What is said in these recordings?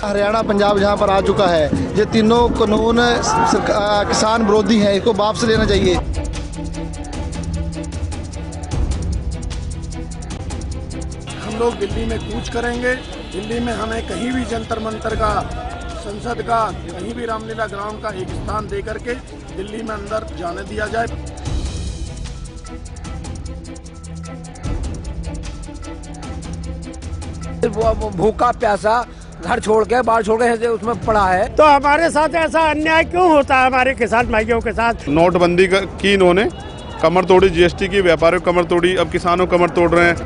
हरियाणा पंजाब जहाँ पर आ चुका है, ये तीनों कानून किसान विरोधी हैं, इसको वापस लेना चाहिए। हम लोग दिल्ली में कूच करेंगे। दिल्ली में हमें कहीं भी जंतर मंतर का, संसद का, कहीं भी रामलीला ग्राउंड का एक स्थान दे करके दिल्ली में अंदर जाने दिया जाए। भूखा प्यासा घर छोड़ के, बाहर छोड़ के उसमें पड़ा है, तो हमारे साथ ऐसा अन्याय क्यों होता है हमारे किसान भाइयों के साथ? नोटबंदी की इन्होंने कमर तोड़ी, जीएसटी की, व्यापारियों कमर तोड़ी, अब किसानों कमर तोड़ रहे हैं।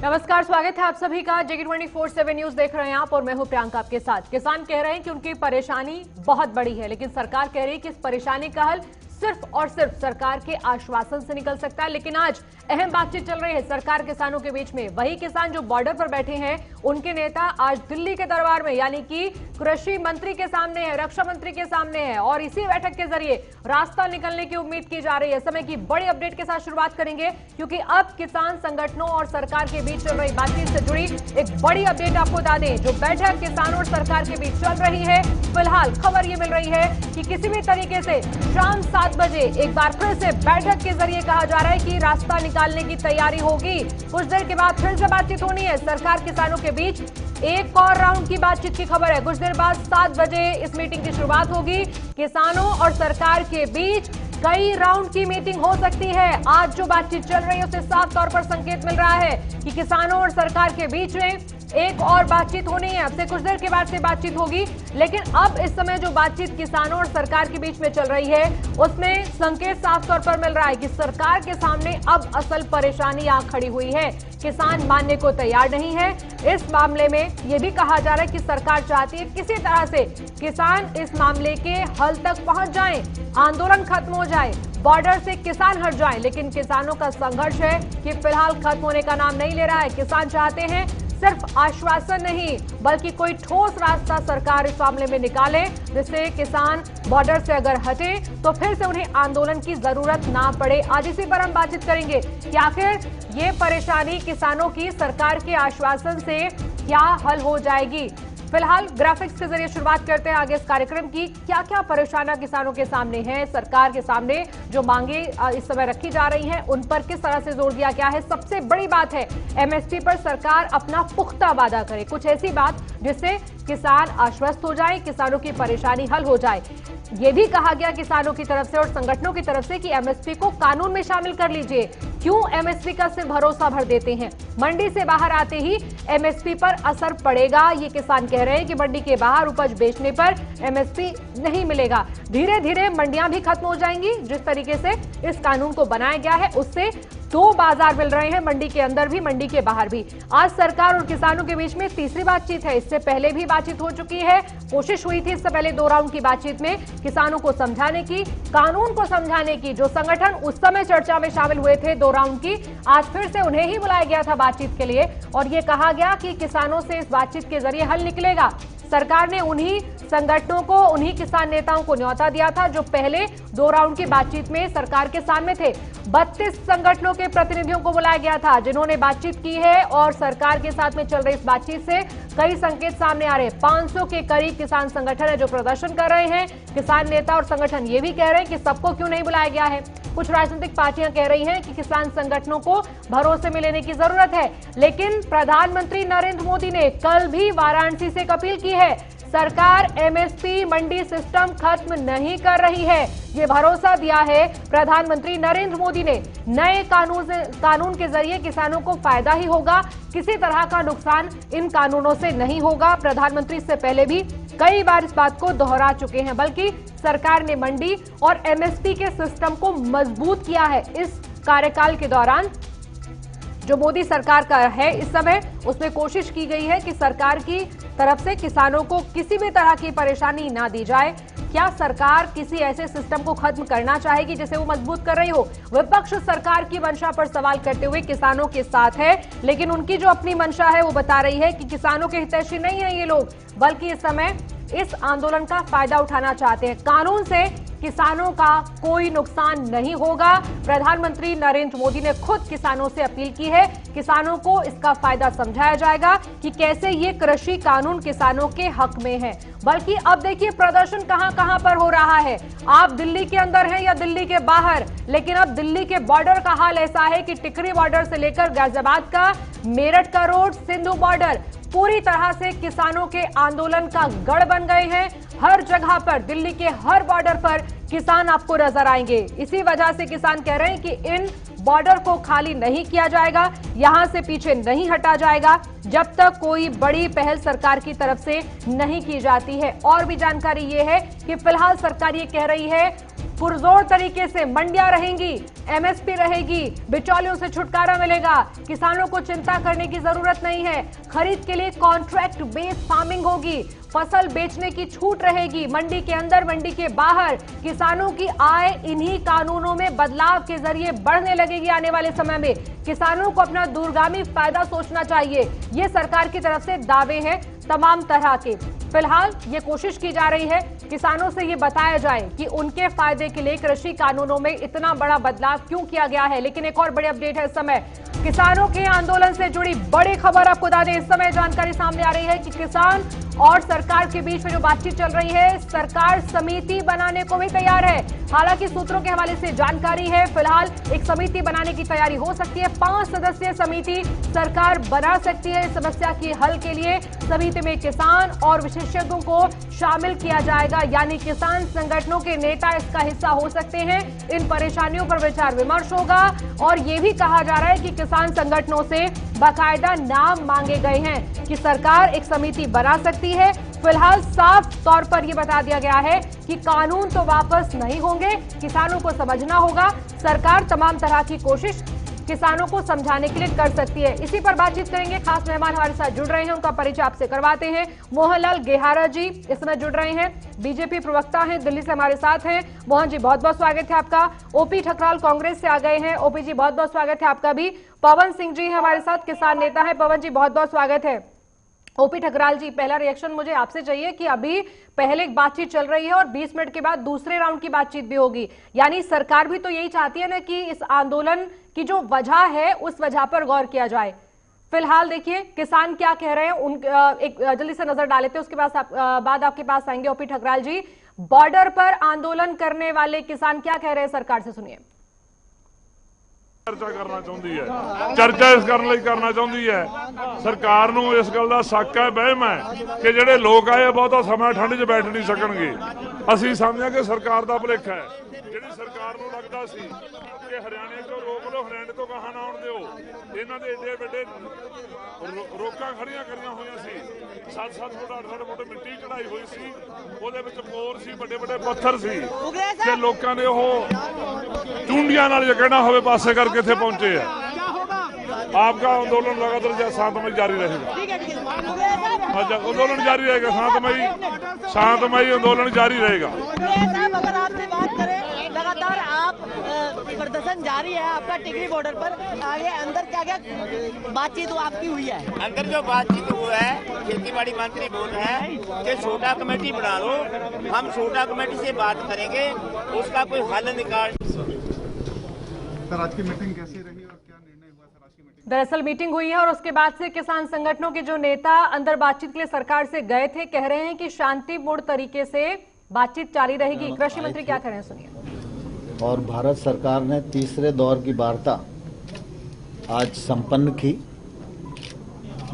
नमस्कार, स्वागत है आप सभी का। जेके 24/7 न्यूज देख रहे हैं आप और मैं हूं प्रियंका आपके साथ। किसान कह रहे हैं कि उनकी परेशानी बहुत बड़ी है, लेकिन सरकार कह रही है कि इस परेशानी का हल सिर्फ और सिर्फ सरकार के आश्वासन से निकल सकता है। लेकिन आज अहम बातचीत चल रही है सरकार किसानों के बीच में। वही किसान जो बॉर्डर पर बैठे हैं, उनके नेता आज दिल्ली के दरबार में, यानी कि कृषि मंत्री के सामने है, रक्षा मंत्री के सामने है, और इसी बैठक के जरिए रास्ता निकलने की उम्मीद की जा रही है। समय की बड़ी अपडेट के साथ शुरुआत करेंगे, क्योंकि अब किसान संगठनों और सरकार के बीच चल रही बातचीत से जुड़ी एक बड़ी अपडेट आपको बता दें। जो बैठक किसानों और सरकार के बीच चल रही है, फिलहाल खबर ये मिल रही है कि किसी भी तरीके से शाम 7 बजे एक बार फिर से बैठक के जरिए कहा जा रहा है कि रास्ता निकालने की तैयारी होगी। कुछ देर के बाद फिर से बातचीत होनी है सरकार किसानों के बीच। एक और राउंड की बातचीत की खबर है। कुछ देर बाद 7 बजे इस मीटिंग की शुरुआत होगी। किसानों और सरकार के बीच कई राउंड की मीटिंग हो सकती है। आज जो बातचीत चल रही है उससे साफ तौर पर संकेत मिल रहा है कि किसानों और सरकार के बीच में एक और बातचीत होनी है। अब से कुछ देर के बाद से बातचीत होगी, लेकिन अब इस समय जो बातचीत किसानों और सरकार के बीच में चल रही है, उसमें संकेत साफ तौर पर मिल रहा है कि सरकार के सामने अब असल परेशानी आ खड़ी हुई है। किसान मानने को तैयार नहीं है। इस मामले में यह भी कहा जा रहा है कि सरकार चाहती है किसी तरह से किसान इस मामले के हल तक पहुंच जाएं, आंदोलन खत्म हो जाए, बॉर्डर से किसान हट जाएं। लेकिन किसानों का संघर्ष है कि फिलहाल खत्म होने का नाम नहीं ले रहा है। किसान चाहते हैं सिर्फ आश्वासन नहीं, बल्कि कोई ठोस रास्ता सरकार इस मामले में निकाले, जिससे किसान बॉर्डर से अगर हटे तो फिर से उन्हें आंदोलन की जरूरत ना पड़े। आज इसी पर हम बातचीत करेंगे कि आखिर ये परेशानी किसानों की सरकार के आश्वासन से क्या हल हो जाएगी। फिलहाल ग्राफिक्स के जरिए शुरुआत करते हैं आगे इस कार्यक्रम की। क्या क्या परेशानियां किसानों के सामने हैं, सरकार के सामने जो मांगे इस समय रखी जा रही हैं, उन पर किस तरह से जोर दिया गया है। सबसे बड़ी बात है एमएसपी पर सरकार अपना पुख्ता वादा करे, कुछ ऐसी बात जिससे किसान आश्वस्त हो जाए, किसानों की परेशानी हल हो जाए। ये भी कहा गया किसानों की तरफ से और संगठनों की तरफ से कि एमएसपी को कानून में शामिल कर लीजिए। क्यों एमएसपी का सिर्फ भरोसा भर देते हैं? मंडी से बाहर आते ही एमएसपी पर असर पड़ेगा। ये किसान कह रहे हैं कि मंडी के बाहर उपज बेचने पर एमएसपी नहीं मिलेगा। धीरे धीरे मंडियां भी खत्म हो जाएंगी। जिस तरीके से इस कानून को बनाया गया है, उससे 2 बाजार मिल रहे हैं, मंडी के अंदर भी, मंडी के बाहर भी। आज सरकार और किसानों के बीच में तीसरी बातचीत है। इससे पहले भी बातचीत हो चुकी है, कोशिश हुई थी इससे पहले 2 राउंड की बातचीत में किसानों को समझाने की, कानून को समझाने की। जो संगठन उस समय चर्चा में शामिल हुए थे 2 राउंड की, आज फिर से उन्हें ही बुलाया गया था बातचीत के लिए, और ये कहा गया कि किसानों से इस बातचीत के जरिए हल निकलेगा। सरकार ने उन्हीं संगठनों को, उन्हीं किसान नेताओं को न्योता दिया था जो पहले 2 राउंड की बातचीत में सरकार के सामने थे। 32 संगठनों के प्रतिनिधियों को बुलाया गया था जिन्होंने बातचीत की है, और सरकार के साथ में चल रही इस बातचीत से कई संकेत सामने आ रहे हैं। 500 के करीब किसान संगठन है जो प्रदर्शन कर रहे हैं। किसान नेता और संगठन ये भी कह रहे हैं कि सबको क्यों नहीं बुलाया गया है। कुछ राजनीतिक पार्टियां कह रही हैं कि किसान संगठनों को भरोसे में लेने की जरूरत है, लेकिन प्रधानमंत्री नरेंद्र मोदी ने कल भी वाराणसी से एक अपील की है। सरकार एमएसपी मंडी सिस्टम खत्म नहीं कर रही है, ये भरोसा दिया है प्रधानमंत्री नरेंद्र मोदी ने। नए कानून के जरिए किसानों को फायदा ही होगा, किसी तरह का नुकसान इन कानूनों से नहीं होगा। प्रधानमंत्री इससे पहले भी कई बार इस बात को दोहरा चुके हैं, बल्कि सरकार ने मंडी और एमएसपी के सिस्टम को मजबूत किया है इस कार्यकाल के दौरान। जो मोदी सरकार का है इस समय, उसमें कोशिश की गई है कि सरकार की तरफ से किसानों को किसी भी तरह की परेशानी ना दी जाए। क्या सरकार किसी ऐसे सिस्टम को खत्म करना चाहेगी जिसे वो मजबूत कर रही हो? विपक्ष सरकार की मंशा पर सवाल करते हुए किसानों के साथ है, लेकिन उनकी जो अपनी मंशा है वो बता रही है कि किसानों के हितैषी नहीं है ये लोग, बल्कि इस समय इस आंदोलन का फायदा उठाना चाहते हैं। कानून से किसानों का कोई नुकसान नहीं होगा। प्रधानमंत्री नरेंद्र मोदी ने खुद किसानों से अपील की है, किसानों को इसका फायदा समझाया जाएगा कि कैसे ये कृषि कानून किसानों के हक में है। बल्कि अब देखिए प्रदर्शन कहां कहां पर हो रहा है। आप दिल्ली के अंदर हैं या दिल्ली के बाहर, लेकिन अब दिल्ली के बॉर्डर का हाल ऐसा है कि टिकरी बॉर्डर से लेकर गाजियाबाद का, मेरठ का रोड, सिंधु बॉर्डर पूरी तरह से किसानों के आंदोलन का गढ़ बन गए हैं। हर जगह पर, दिल्ली के हर बॉर्डर पर किसान आपको नजर आएंगे। इसी वजह से किसान कह रहे हैं कि इन बॉर्डर को खाली नहीं किया जाएगा, यहां से पीछे नहीं हटा जाएगा जब तक कोई बड़ी पहल सरकार की तरफ से नहीं की जाती है। और भी जानकारी ये है कि फिलहाल सरकार ये कह रही है पुरजोर तरीके से मंडियां रहेंगी, एमएसपी रहेगी, बिचौलियों से छुटकारा मिलेगा, किसानों को चिंता करने की जरूरत नहीं है। खरीद के लिए कॉन्ट्रैक्ट बेस्ड फार्मिंग होगी, फसल बेचने की छूट रहेगी, मंडी के अंदर, मंडी के बाहर। किसानों की आय इन्हीं कानूनों में बदलाव के जरिए बढ़ने लगेगी। आने वाले समय में किसानों को अपना दूरगामी फायदा सोचना चाहिए। ये सरकार की तरफ से दावे हैं तमाम तरह के। फिलहाल ये कोशिश की जा रही है किसानों से ये बताया जाए कि उनके फायदे के लिए कृषि कानूनों में इतना बड़ा बदलाव क्यों किया गया है। लेकिन एक और बड़ी अपडेट है इस समय, किसानों के आंदोलन से जुड़ी बड़ी खबर आपको बता दें। इस समय जानकारी सामने आ रही है कि किसान और सरकार के बीच में जो बातचीत चल रही है, सरकार समिति बनाने को भी तैयार है। हालांकि सूत्रों के हवाले से जानकारी है फिलहाल एक समिति बनाने की तैयारी हो सकती है। 5 सदस्यीय समिति सरकार बना सकती है। इस समस्या के हल के लिए समिति में किसान और विशेषज्ञों को शामिल किया जाएगा, यानी किसान संगठनों के नेता इसका हिस्सा हो सकते हैं। इन परेशानियों पर विचार विमर्श होगा और यह भी कहा जा रहा है कि किसान संगठनों से बाकायदा नाम मांगे गए हैं कि सरकार एक समिति बना सकती है। फिलहाल साफ तौर पर यह बता दिया गया है कि कानून तो वापस नहीं होंगे, किसानों को समझना होगा। सरकार तमाम तरह की कोशिश किसानों को समझाने के लिए कर सकती है। इसी पर बातचीत करेंगे, खास मेहमान हमारे साथ जुड़ रहे हैं, उनका परिचय आपसे करवाते हैं। मोहनलाल गेहारा जी इस समय जुड़ रहे हैं, बीजेपी प्रवक्ता हैं, दिल्ली से हमारे साथ हैं। मोहन जी बहुत बहुत स्वागत है आपका। ओपी ठकराल कांग्रेस से आ गए हैं, ओपी जी बहुत बहुत स्वागत है आपका भी। पवन सिंह जी हमारे साथ, किसान नेता है, पवन जी बहुत बहुत स्वागत है। ओपी ठकराल जी, पहला रिएक्शन मुझे आपसे चाहिए कि अभी पहले एक बातचीत चल रही है और 20 मिनट के बाद दूसरे राउंड की बातचीत भी होगी, यानी सरकार भी तो यही चाहती है ना कि इस आंदोलन की जो वजह है उस वजह पर गौर किया जाए। फिलहाल देखिए किसान क्या कह रहे हैं, एक जल्दी से नजर डाले थे, उसके बाद आपके पास आएंगे। ओपी ठकराल जी, बॉर्डर पर आंदोलन करने वाले किसान क्या कह रहे हैं सरकार से, सुनिए। चर्चा करना चाहती है, चर्चा इस करना चाहती है सरकार ਨੂੰ ਇਸ ਗੱਲ ਦਾ ਸ਼ੱਕ ਹੈ, ਵਹਿਮ ਹੈ ਕਿ ਜਿਹੜੇ ਲੋਕ ਆਏ ਬਹੁਤਾ ਸਮਾਂ ਠੰਡ 'ਚ ਬੈਠ ਨਹੀਂ ਸਕਣਗੇ। ਅਸੀਂ ਸਮਝਿਆ ਕਿ ਸਰਕਾਰ ਦਾ ਭੁਲੇਖਾ ਹੈ, ਜਿਹੜੀ ਸਰਕਾਰ ਨੂੰ ਲੱਗਦਾ ਸੀ ਕਿ ਹਰਿਆਣੇ ਤੋਂ ਰੋਕ ਲਓ, ਹਰਿਆਣੇ ਤੋਂ ਕਹਾਂ ਨਾ ਆਉਣ ਦਿਓ। ਇਹਨਾਂ ਦੇ ਏਡੇ ਵੱਡੇ ਰੋਕਾਂ ਖੜੀਆਂ ਕਰੀਆਂ ਹੋਈਆਂ ਸੀ, 7-7 ਫੁੱਟ 8-8 ਫੁੱਟ ਮਿੱਟੀ ਚੜਾਈ ਹੋਈ ਸੀ, ਉਹਦੇ ਵਿੱਚ ਪੋਰ ਸੀ, ਵੱਡੇ ਵੱਡੇ ਪੱਥਰ ਸੀ ਕਿ ਲੋਕਾਂ ਨੇ ਉਹ ਚੁੰਡੀਆਂ ਨਾਲ ਜੇ ਕਹਿਣਾ ਹੋਵੇ ਪਾਸੇ ਕਰਕੇ ਇੱਥੇ ਪਹੁੰਚੇ ਆ। आपका आंदोलन लगातार शांतमय जारी रहेगा। अच्छा, आंदोलन जारी रहेगा, शांतमय आंदोलन जारी रहेगा। अगर आपसे बात करें, लगातार आप प्रदर्शन जारी है आपका टिकरी बॉर्डर पर, आगे अंदर क्या क्या बातचीत आपकी हुई है? अंदर जो बातचीत हुआ है, खेती बाड़ी मंत्री बोल रहे हैं कि छोटा कमेटी बना लो, हम छोटा कमेटी से बात करेंगे, उसका कोई हल निकाल। सर आज की मीटिंग कैसी रही और क्या निर्णय हुआ सर आज की मीटिंग? दरअसल मीटिंग हुई है और उसके बाद से किसान संगठनों के जो नेता अंदर बातचीत के लिए सरकार से गए थे, कह रहे हैं कि शांतिपूर्ण तरीके से बातचीत जारी रहेगी। कृषि मंत्री क्या कह रहे हैं, सुनिए। और भारत सरकार ने तीसरे दौर की वार्ता आज संपन्न की।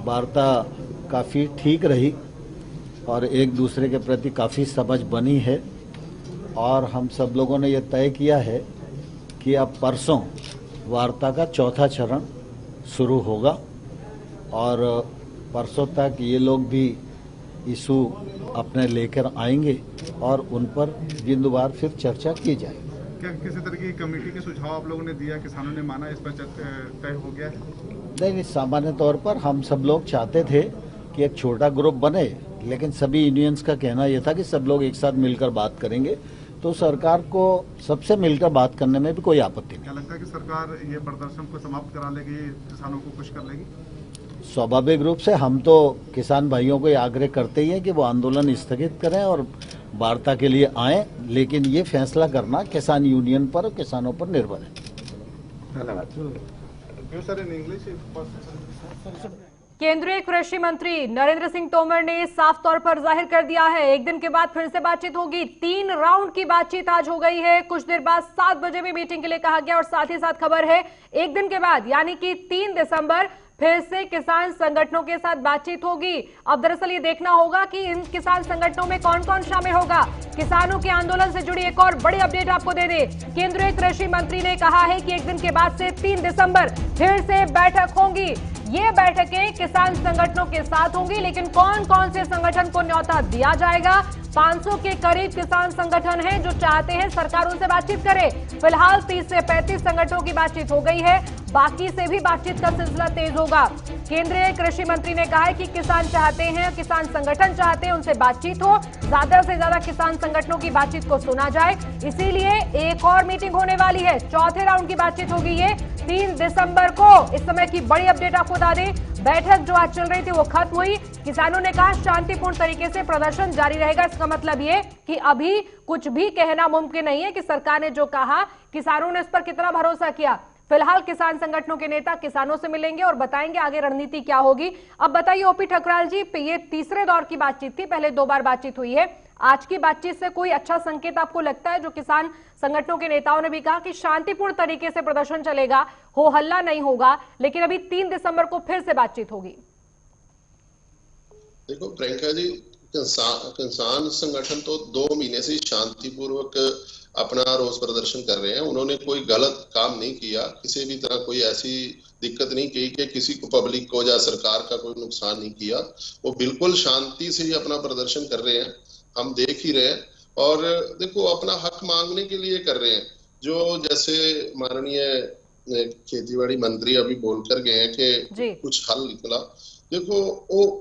वार्ता काफ़ी ठीक रही और एक दूसरे के प्रति काफ़ी समझ बनी है और हम सब लोगों ने यह तय किया है कि अब परसों वार्ता का चौथा चरण शुरू होगा और परसों तक ये लोग भी इशू अपने लेकर आएंगे और उन पर बिंदुवार फिर चर्चा की जाएगी। क्या किसी तरह की कमेटी के सुझाव आप लोगों ने दिया, किसानों ने माना, इस पर तय हो गया है? नहीं, सामान्य तौर पर हम सब लोग चाहते थे कि एक छोटा ग्रुप बने, लेकिन सभी यूनियंस का कहना यह था कि सब लोग एक साथ मिलकर बात करेंगे, तो सरकार को सबसे मिलकर बात करने में भी कोई आपत्ति नहीं। क्या लगता है कि सरकार ये प्रदर्शन को समाप्त करा लेगी, किसानों को खुश कर लेगी? स्वाभाविक रूप से हम तो किसान भाइयों को आग्रह करते ही हैं कि वो आंदोलन स्थगित करें और वार्ता के लिए आए, लेकिन ये फैसला करना किसान यूनियन पर और किसानों पर निर्भर है। केंद्रीय कृषि मंत्री नरेंद्र सिंह तोमर ने साफ तौर पर जाहिर कर दिया है, एक दिन के बाद फिर से बातचीत होगी। 3 राउंड की बातचीत आज हो गई है। कुछ देर बाद 7 बजे भी मीटिंग के लिए कहा गया और साथ ही साथ खबर है एक दिन के बाद यानी कि 3 दिसंबर फिर से किसान संगठनों के साथ बातचीत होगी। अब दरअसल ये देखना होगा कि इन किसान संगठनों में कौन कौन शामिल होगा। किसानों के आंदोलन से जुड़ी एक और बड़ी अपडेट आपको दे दें। केंद्रीय कृषि मंत्री ने कहा है कि एक दिन के बाद से 3 दिसंबर फिर से बैठक होंगी। ये बैठकें किसान संगठनों के साथ होंगी, लेकिन कौन कौन से संगठन को न्योता दिया जाएगा? 500 के करीब किसान संगठन हैं जो चाहते हैं सरकार उनसे बातचीत करे। फिलहाल 30 से 35 संगठनों की बातचीत हो गई है, बाकी से भी बातचीत का सिलसिला तेज होगा। केंद्रीय कृषि मंत्री ने कहा है कि किसान चाहते हैं, किसान संगठन चाहते हैं उनसे बातचीत हो, ज्यादा से ज्यादा किसान संगठनों की बातचीत को सुना जाए। इसीलिए एक और मीटिंग होने वाली है, चौथे राउंड की बातचीत होगी ये 3 दिसंबर को। इस समय की बड़ी अपडेट आपको बता दें, बैठक जो आज चल रही थी वो खत्म हुई। किसानों ने कहा शांतिपूर्ण तरीके से प्रदर्शन जारी रहेगा। इसका मतलब ये कि अभी कुछ भी कहना मुमकिन नहीं है कि सरकार ने जो कहा किसानों ने इस पर कितना भरोसा किया। फिलहाल किसान संगठनों के नेता किसानों से मिलेंगे और बताएंगे आगे रणनीति क्या होगी। अब बताइए ओपी ठकराल जी, ये तीसरे दौर की बातचीत थी, पहले 2 बार बातचीत हुई है। आज की बातचीत से कोई अच्छा संकेत आपको लगता है? जो किसान संगठनों के नेताओं ने भी कहा कि शांतिपूर्ण तरीके से प्रदर्शन चलेगा, हो हल्ला नहीं होगा, लेकिन अभी 3 दिसंबर को फिर से बातचीत होगी। देखो प्रियंका जी, किसान संगठन तो 2 महीने से शांतिपूर्वक अपना रोष प्रदर्शन कर रहे हैं। उन्होंने कोई गलत काम नहीं किया, किसी भी तरह कोई ऐसी दिक्कत नहीं की कि किसी को, पब्लिक को या सरकार का कोई नुकसान नहीं किया। वो बिल्कुल शांति से ही अपना प्रदर्शन कर रहे हैं, हम देख ही रहे हैं। और देखो अपना हक मांगने के लिए कर रहे हैं। जो जैसे माननीय खेतीबाड़ी मंत्री अभी बोलकर गए हैं कि कुछ हल निकला, देखो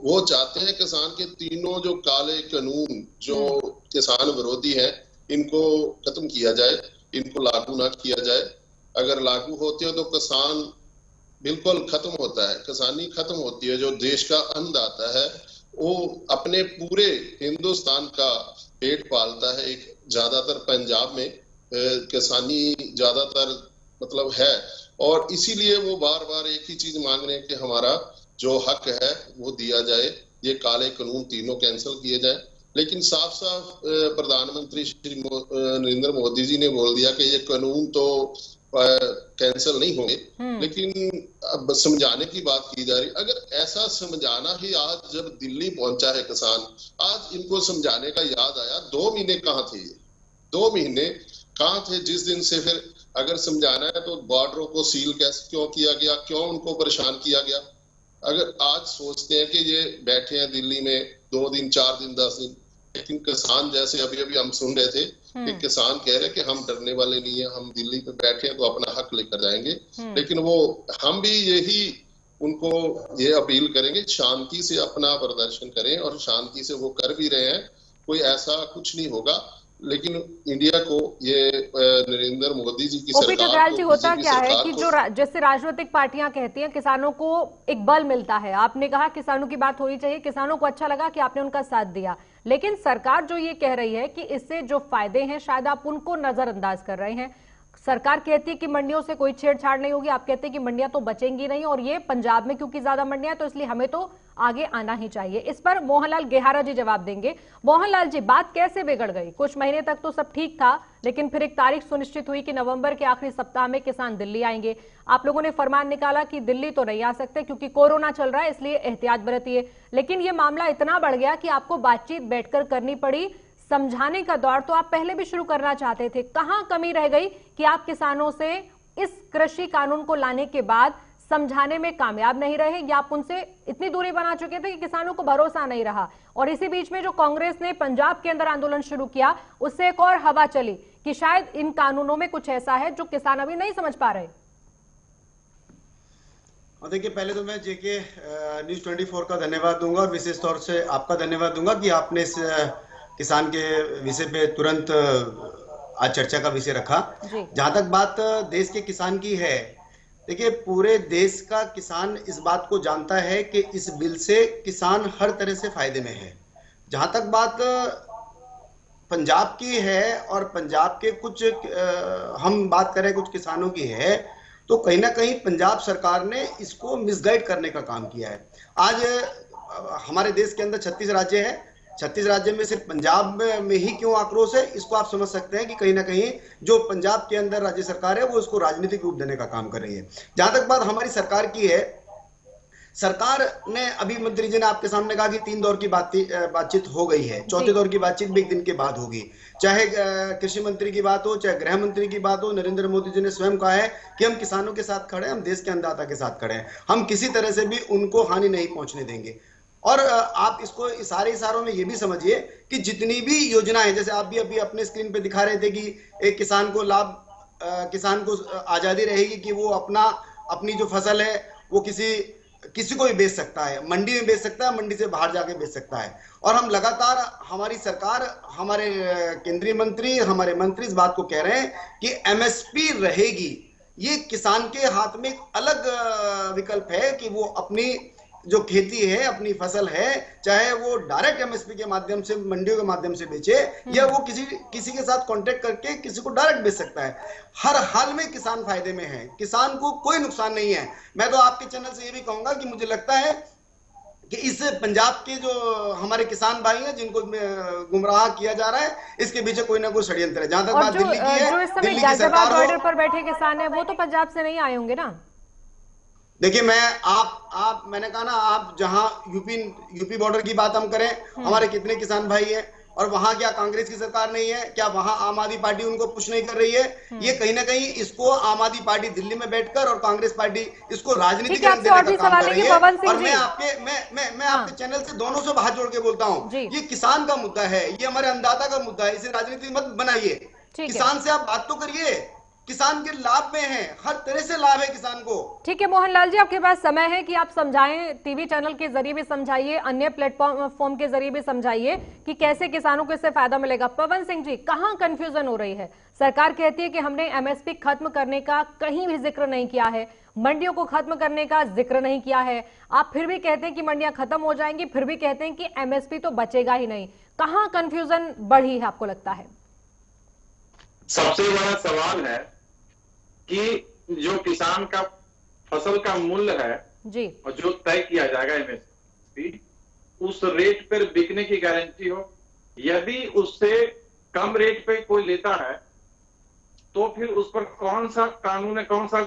वो चाहते हैं किसान के तीनों जो काले कानून जो किसान विरोधी हैं इनको खत्म किया जाए, इनको लागू ना किया जाए। अगर लागू होते हो तो किसान बिल्कुल खत्म होता है, किसानी खत्म होती है। जो देश का अन्नदाता है वो अपने पूरे हिंदुस्तान का पेट पालता है। एक ज्यादातर पंजाब में किसानी ज्यादातर मतलब है, और इसीलिए वो बार बार एक ही चीज मांग रहे हैं कि हमारा जो हक है वो दिया जाए, ये काले कानून तीनों कैंसिल किए जाए। लेकिन साफ साफ प्रधानमंत्री श्री नरेंद्र मोदी जी ने बोल दिया कि ये कानून तो कैंसिल नहीं होंगे, लेकिन अब समझाने की बात की जा रही। अगर ऐसा समझाना ही आज जब दिल्ली पहुंचा है किसान, आज इनको समझाने का याद आया। 2 महीने कहाँ थे ये? 2 महीने कहाँ थे जिस दिन से फिर अगर समझाना है तो बॉर्डरों को सील कैसे क्यों किया गया, क्यों उनको परेशान किया गया? अगर आज सोचते हैं कि ये बैठे हैं दिल्ली में 2 दिन 4 दिन 10 दिन, लेकिन किसान जैसे अभी अभी हम सुन रहे थे कि किसान कह रहे कि हम डरने वाले नहीं है, हम दिल्ली पे बैठे हैं तो अपना हक लेकर जाएंगे। लेकिन वो हम भी यही उनको ये अपील करेंगे शांति से अपना प्रदर्शन करें, और शांति से वो कर भी रहे हैं। कोई ऐसा कुछ नहीं होगा, लेकिन इंडिया को ये नरेंद्र मोदी जी की सरकार जी होता क्या है कि जो जैसे राजनीतिक पार्टियां कहती हैं किसानों को एक बल मिलता है। आपने कहा किसानों की बात होनी चाहिए, किसानों को अच्छा लगा कि आपने उनका साथ दिया, लेकिन सरकार जो ये कह रही है कि इससे जो फायदे हैं शायद आप उनको नजरअंदाज कर रहे हैं। सरकार कहती है कि मंडियों से कोई छेड़छाड़ नहीं होगी, आप कहते हैं कि मंडियां तो बचेंगी नहीं, और ये पंजाब में क्योंकि ज्यादा मंडियां तो इसलिए हमें तो आगे आना ही चाहिए। इस पर मोहनलाल गेहारा जी जवाब देंगे। मोहनलाल जी, बात कैसे बिगड़ गई? कुछ महीने तक तो सब ठीक था, लेकिन फिर एक तारीख सुनिश्चित हुई कि नवंबर के आखिरी सप्ताह में किसान दिल्ली आएंगे। आप लोगों ने फरमान निकाला कि दिल्ली तो नहीं आ सकते क्योंकि कोरोना चल रहा है, इसलिए एहतियात बरतिए। लेकिन ये मामला इतना बढ़ गया कि आपको बातचीत बैठकर करनी पड़ी। समझाने का दौर तो आप पहले भी शुरू करना चाहते थे, कहां कमी रह गई कि आप किसानों से इस कृषि कानून को लाने के बाद समझाने में कामयाब नहीं रहे, या आप उनसे इतनी दूरी बना चुके थे कि किसानों को भरोसा नहीं रहा? और इसी बीच में जो कांग्रेस ने पंजाब के अंदर आंदोलन शुरू किया, उससे एक और हवा चली कि शायद इन कानूनों में कुछ ऐसा है जो किसान अभी नहीं समझ पा रहे। देखिए, पहले तो मैं जेके न्यूज़ 24 का धन्यवाद दूंगा, और विशेष तौर से आपका धन्यवाद दूंगा कि आपने इस किसान के विषय पे तुरंत आज चर्चा का विषय रखा। जहां तक बात देश के किसान की है, देखिए पूरे देश का किसान इस बात को जानता है कि इस बिल से किसान हर तरह से फायदे में है। जहां तक बात पंजाब की है और पंजाब के कुछ हम बात करें कुछ किसानों की है, तो कहीं ना कहीं पंजाब सरकार ने इसको मिसगाइड करने का काम किया है। आज हमारे देश के अंदर 36 राज्य है, 36 राज्य में सिर्फ पंजाब में ही क्यों आक्रोश है, इसको आप समझ सकते हैं कि कहीं ना कहीं जो पंजाब के अंदर राज्य सरकार है वो इसको राजनीतिक रूप देने का काम कर रही है। जहां तक बात हमारी सरकार की है, सरकार ने अभी मंत्री जी ने आपके सामने कहा कि 3 दौर की बातचीत हो गई है, चौथे दौर की बातचीत भी 1 दिन के बाद होगी। चाहे कृषि मंत्री की बात हो, चाहे गृह मंत्री की बात हो, नरेंद्र मोदी जी ने स्वयं कहा है कि हम किसानों के साथ खड़े हैं, हम देश के अन्नदाता के साथ खड़े हैं, हम किसी तरह से भी उनको हानि नहीं पहुंचने देंगे। और आप इसको सारे इशारों में ये भी समझिए कि जितनी भी योजनाएं, जैसे आप भी अभी अपने स्क्रीन पे दिखा रहे थे कि एक किसान को लाभ, किसान को आजादी रहेगी कि वो अपनी जो फसल है वो किसी को भी बेच सकता है, मंडी में बेच सकता है, मंडी से बाहर जाके बेच सकता है। और हम लगातार, हमारी सरकार, हमारे केंद्रीय मंत्री, हमारे मंत्री इस बात को कह रहे हैं कि एमएसपी रहेगी। ये किसान के हाथ में एक अलग विकल्प है कि वो अपनी जो खेती है, अपनी फसल है, चाहे वो डायरेक्ट एमएसपी के माध्यम से, मंडियों के माध्यम से बेचे, या वो किसी के साथ कांटेक्ट करके किसी को डायरेक्ट बेच सकता है। हर हाल में किसान फायदे में है, किसान को कोई नुकसान नहीं है। मैं तो आपके चैनल से ये भी कहूंगा कि मुझे लगता है कि इस पंजाब के जो हमारे किसान भाई हैं जिनको गुमराह किया जा रहा है, इसके पीछे कोई ना कोई षड्यंत्र है। जहां तक बात दिल्ली की है, जो इस समय गाजियाबाद बॉर्डर पर बैठे किसान है वो तो पंजाब से नहीं आए होंगे ना? देखिए, मैंने कहा ना, आप जहां यूपी बॉर्डर की बात हम करें, हमारे कितने किसान भाई हैं, और वहां क्या कांग्रेस की सरकार नहीं है? क्या वहां आम आदमी पार्टी उनको पुश नहीं कर रही है? ये कहीं ना कहीं इसको आम आदमी पार्टी दिल्ली में बैठकर और कांग्रेस पार्टी इसको राजनीतिकरण देने का काम कर रही है। और मैं आपके चैनल से दोनों से हाथ जोड़ के बोलता हूँ, ये किसान का मुद्दा है, ये हमारे अन्नदाता का मुद्दा है, इसे राजनीति मत बनाइए। किसान से आप बात तो करिए, किसान के लाभ में है, हर तरह से लाभ है किसान को। ठीक है मोहनलाल जी, आपके पास समय है कि आप समझाएं, टीवी चैनल के जरिए भी समझाइए, अन्य प्लेटफॉर्म के जरिए भी समझाइए कि कैसे किसानों को इससे फायदा मिलेगा। पवन सिंह जी, कहां कंफ्यूजन हो रही है? सरकार कहती है कि हमने एमएसपी खत्म करने का कहीं भी जिक्र नहीं किया है, मंडियों को खत्म करने का जिक्र नहीं किया है, आप फिर भी कहते हैं कि मंडियां खत्म हो जाएंगी, फिर भी कहते हैं कि एमएसपी तो बचेगा ही नहीं। कहां कंफ्यूजन बढ़ी है आपको लगता है? सबसे बड़ा सवाल है कि जो किसान का फसल का मूल्य है जी, और जो तय किया जाएगा एमएसपी, उस रेट पर बिकने की गारंटी हो। यदि उससे कम रेट पे कोई लेता है तो फिर उस पर कौन सा कानून है, कौन सा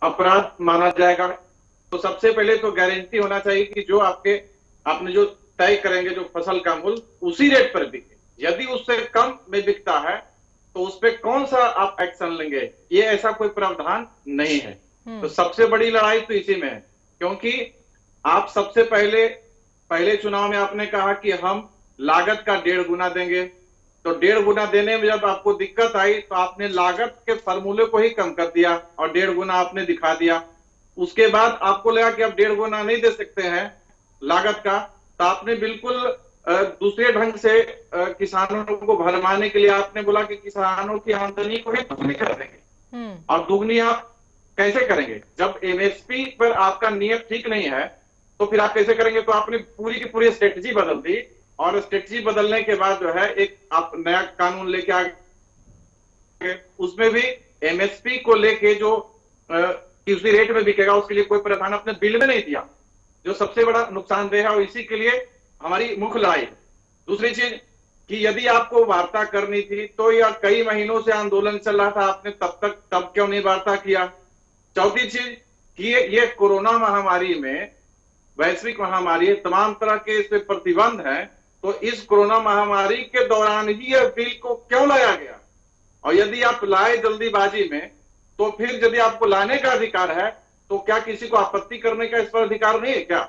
अपराध माना जाएगा? तो सबसे पहले तो गारंटी होना चाहिए कि जो आपने जो तय करेंगे जो फसल का मूल्य, उसी रेट पर बिके। यदि उससे कम में बिकता है तो उस पर कौन सा आप एक्शन लेंगे? ये ऐसा कोई प्रावधान नहीं है। तो सबसे बड़ी लड़ाई तो इसी में है, क्योंकि आप सबसे पहले चुनाव में आपने कहा कि हम लागत का 1.5 गुना देंगे, तो 1.5 गुना देने में जब आपको दिक्कत आई तो आपने लागत के फॉर्मूले को ही कम कर दिया और 1.5 गुना आपने दिखा दिया। उसके बाद आपको लगा कि अब 1.5 गुना नहीं दे सकते हैं लागत का, तो आपने बिल्कुल दूसरे ढंग से किसानों को भरमाने के लिए आपने बोला कि किसानों की आमदनी को ही दुगनी कर देंगे। और दुगनी आप कैसे करेंगे? जब एमएसपी पर आपका नियत ठीक नहीं है तो फिर आप कैसे करेंगे? तो आपने पूरी की पूरी स्ट्रेटजी बदल दी, और स्ट्रेटजी बदलने के बाद जो है एक आप नया कानून लेके आ गए, उसमें भी एमएसपी को लेके जो किसी रेट में बिकेगा उसके लिए कोई प्रावधान अपने बिल में नहीं दिया, जो सबसे बड़ा नुकसानदेह है, और इसी के लिए हमारी मुख्य लड़ाई। दूसरी चीज कि यदि आपको वार्ता करनी थी तो यह कई महीनों से आंदोलन चल रहा था, आपने तब क्यों नहीं वार्ता किया? चौथी चीज कि ये कोरोना महामारी में, वैश्विक महामारी है, तमाम तरह के इस पे प्रतिबंध है, तो इस कोरोना महामारी के दौरान ही यह बिल को क्यों लाया गया? और यदि आप लाए जल्दीबाजी में, तो फिर यदि आपको लाने का अधिकार है तो क्या किसी को आपत्ति करने का इस पर अधिकार नहीं है क्या?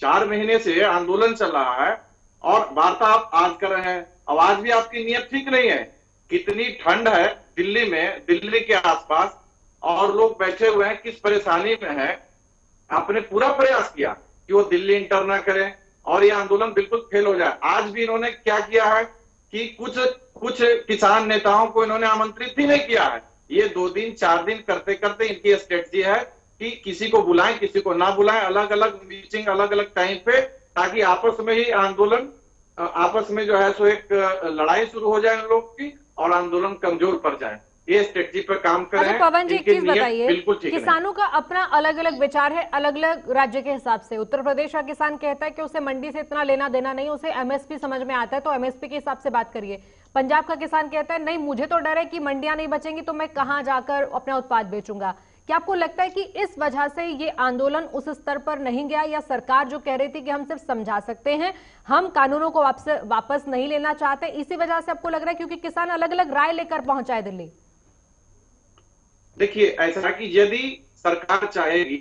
4 महीने से आंदोलन चल रहा है और वार्ता आप आज कर रहे हैं, आवाज भी आपकी नियत ठीक नहीं है। कितनी ठंड है दिल्ली में, दिल्ली के आसपास, और लोग बैठे हुए हैं, किस परेशानी में है। आपने पूरा प्रयास किया कि वो दिल्ली इंटर ना करें और ये आंदोलन बिल्कुल फेल हो जाए। आज भी इन्होंने क्या किया है कि कुछ किसान नेताओं को इन्होंने आमंत्रित ही नहीं किया है। ये 2 दिन 4 दिन करते करते इनकी स्ट्रेटजी है कि किसी को बुलाएं, किसी को ना बुलाएं, अलग अलग मीटिंग अलग अलग टाइम पे, ताकि आपस में ही आंदोलन आपस में जो है सो एक लड़ाई शुरू हो जाए लोग की और आंदोलन कमजोर पड़ जाए। ये स्ट्रेटजी पर काम कर रहे हैं। पवन जी, एक इनकी चीज नीयत बताइए, बिल्कुल ठीक नहीं। किसानों का अपना अलग अलग विचार है, अलग अलग राज्य के हिसाब से। उत्तर प्रदेश का किसान कहता है कि उसे मंडी से इतना लेना देना नहीं, उसे एमएसपी समझ में आता है, तो एमएसपी के हिसाब से बात करिए। पंजाब का किसान कहता है नहीं, मुझे तो डर है कि मंडियां नहीं बचेंगी तो मैं कहां जाकर अपना उत्पाद बेचूंगा। क्या आपको लगता है कि इस वजह से ये आंदोलन उस स्तर पर नहीं गया, या सरकार जो कह रही थी कि हम सिर्फ समझा सकते हैं, हम कानूनों को वापस नहीं लेना चाहते, इसी वजह से आपको लग रहा है क्योंकि किसान अलग अलग राय लेकर पहुंचा है दिल्ली? देखिए, ऐसा कि यदि सरकार चाहेगी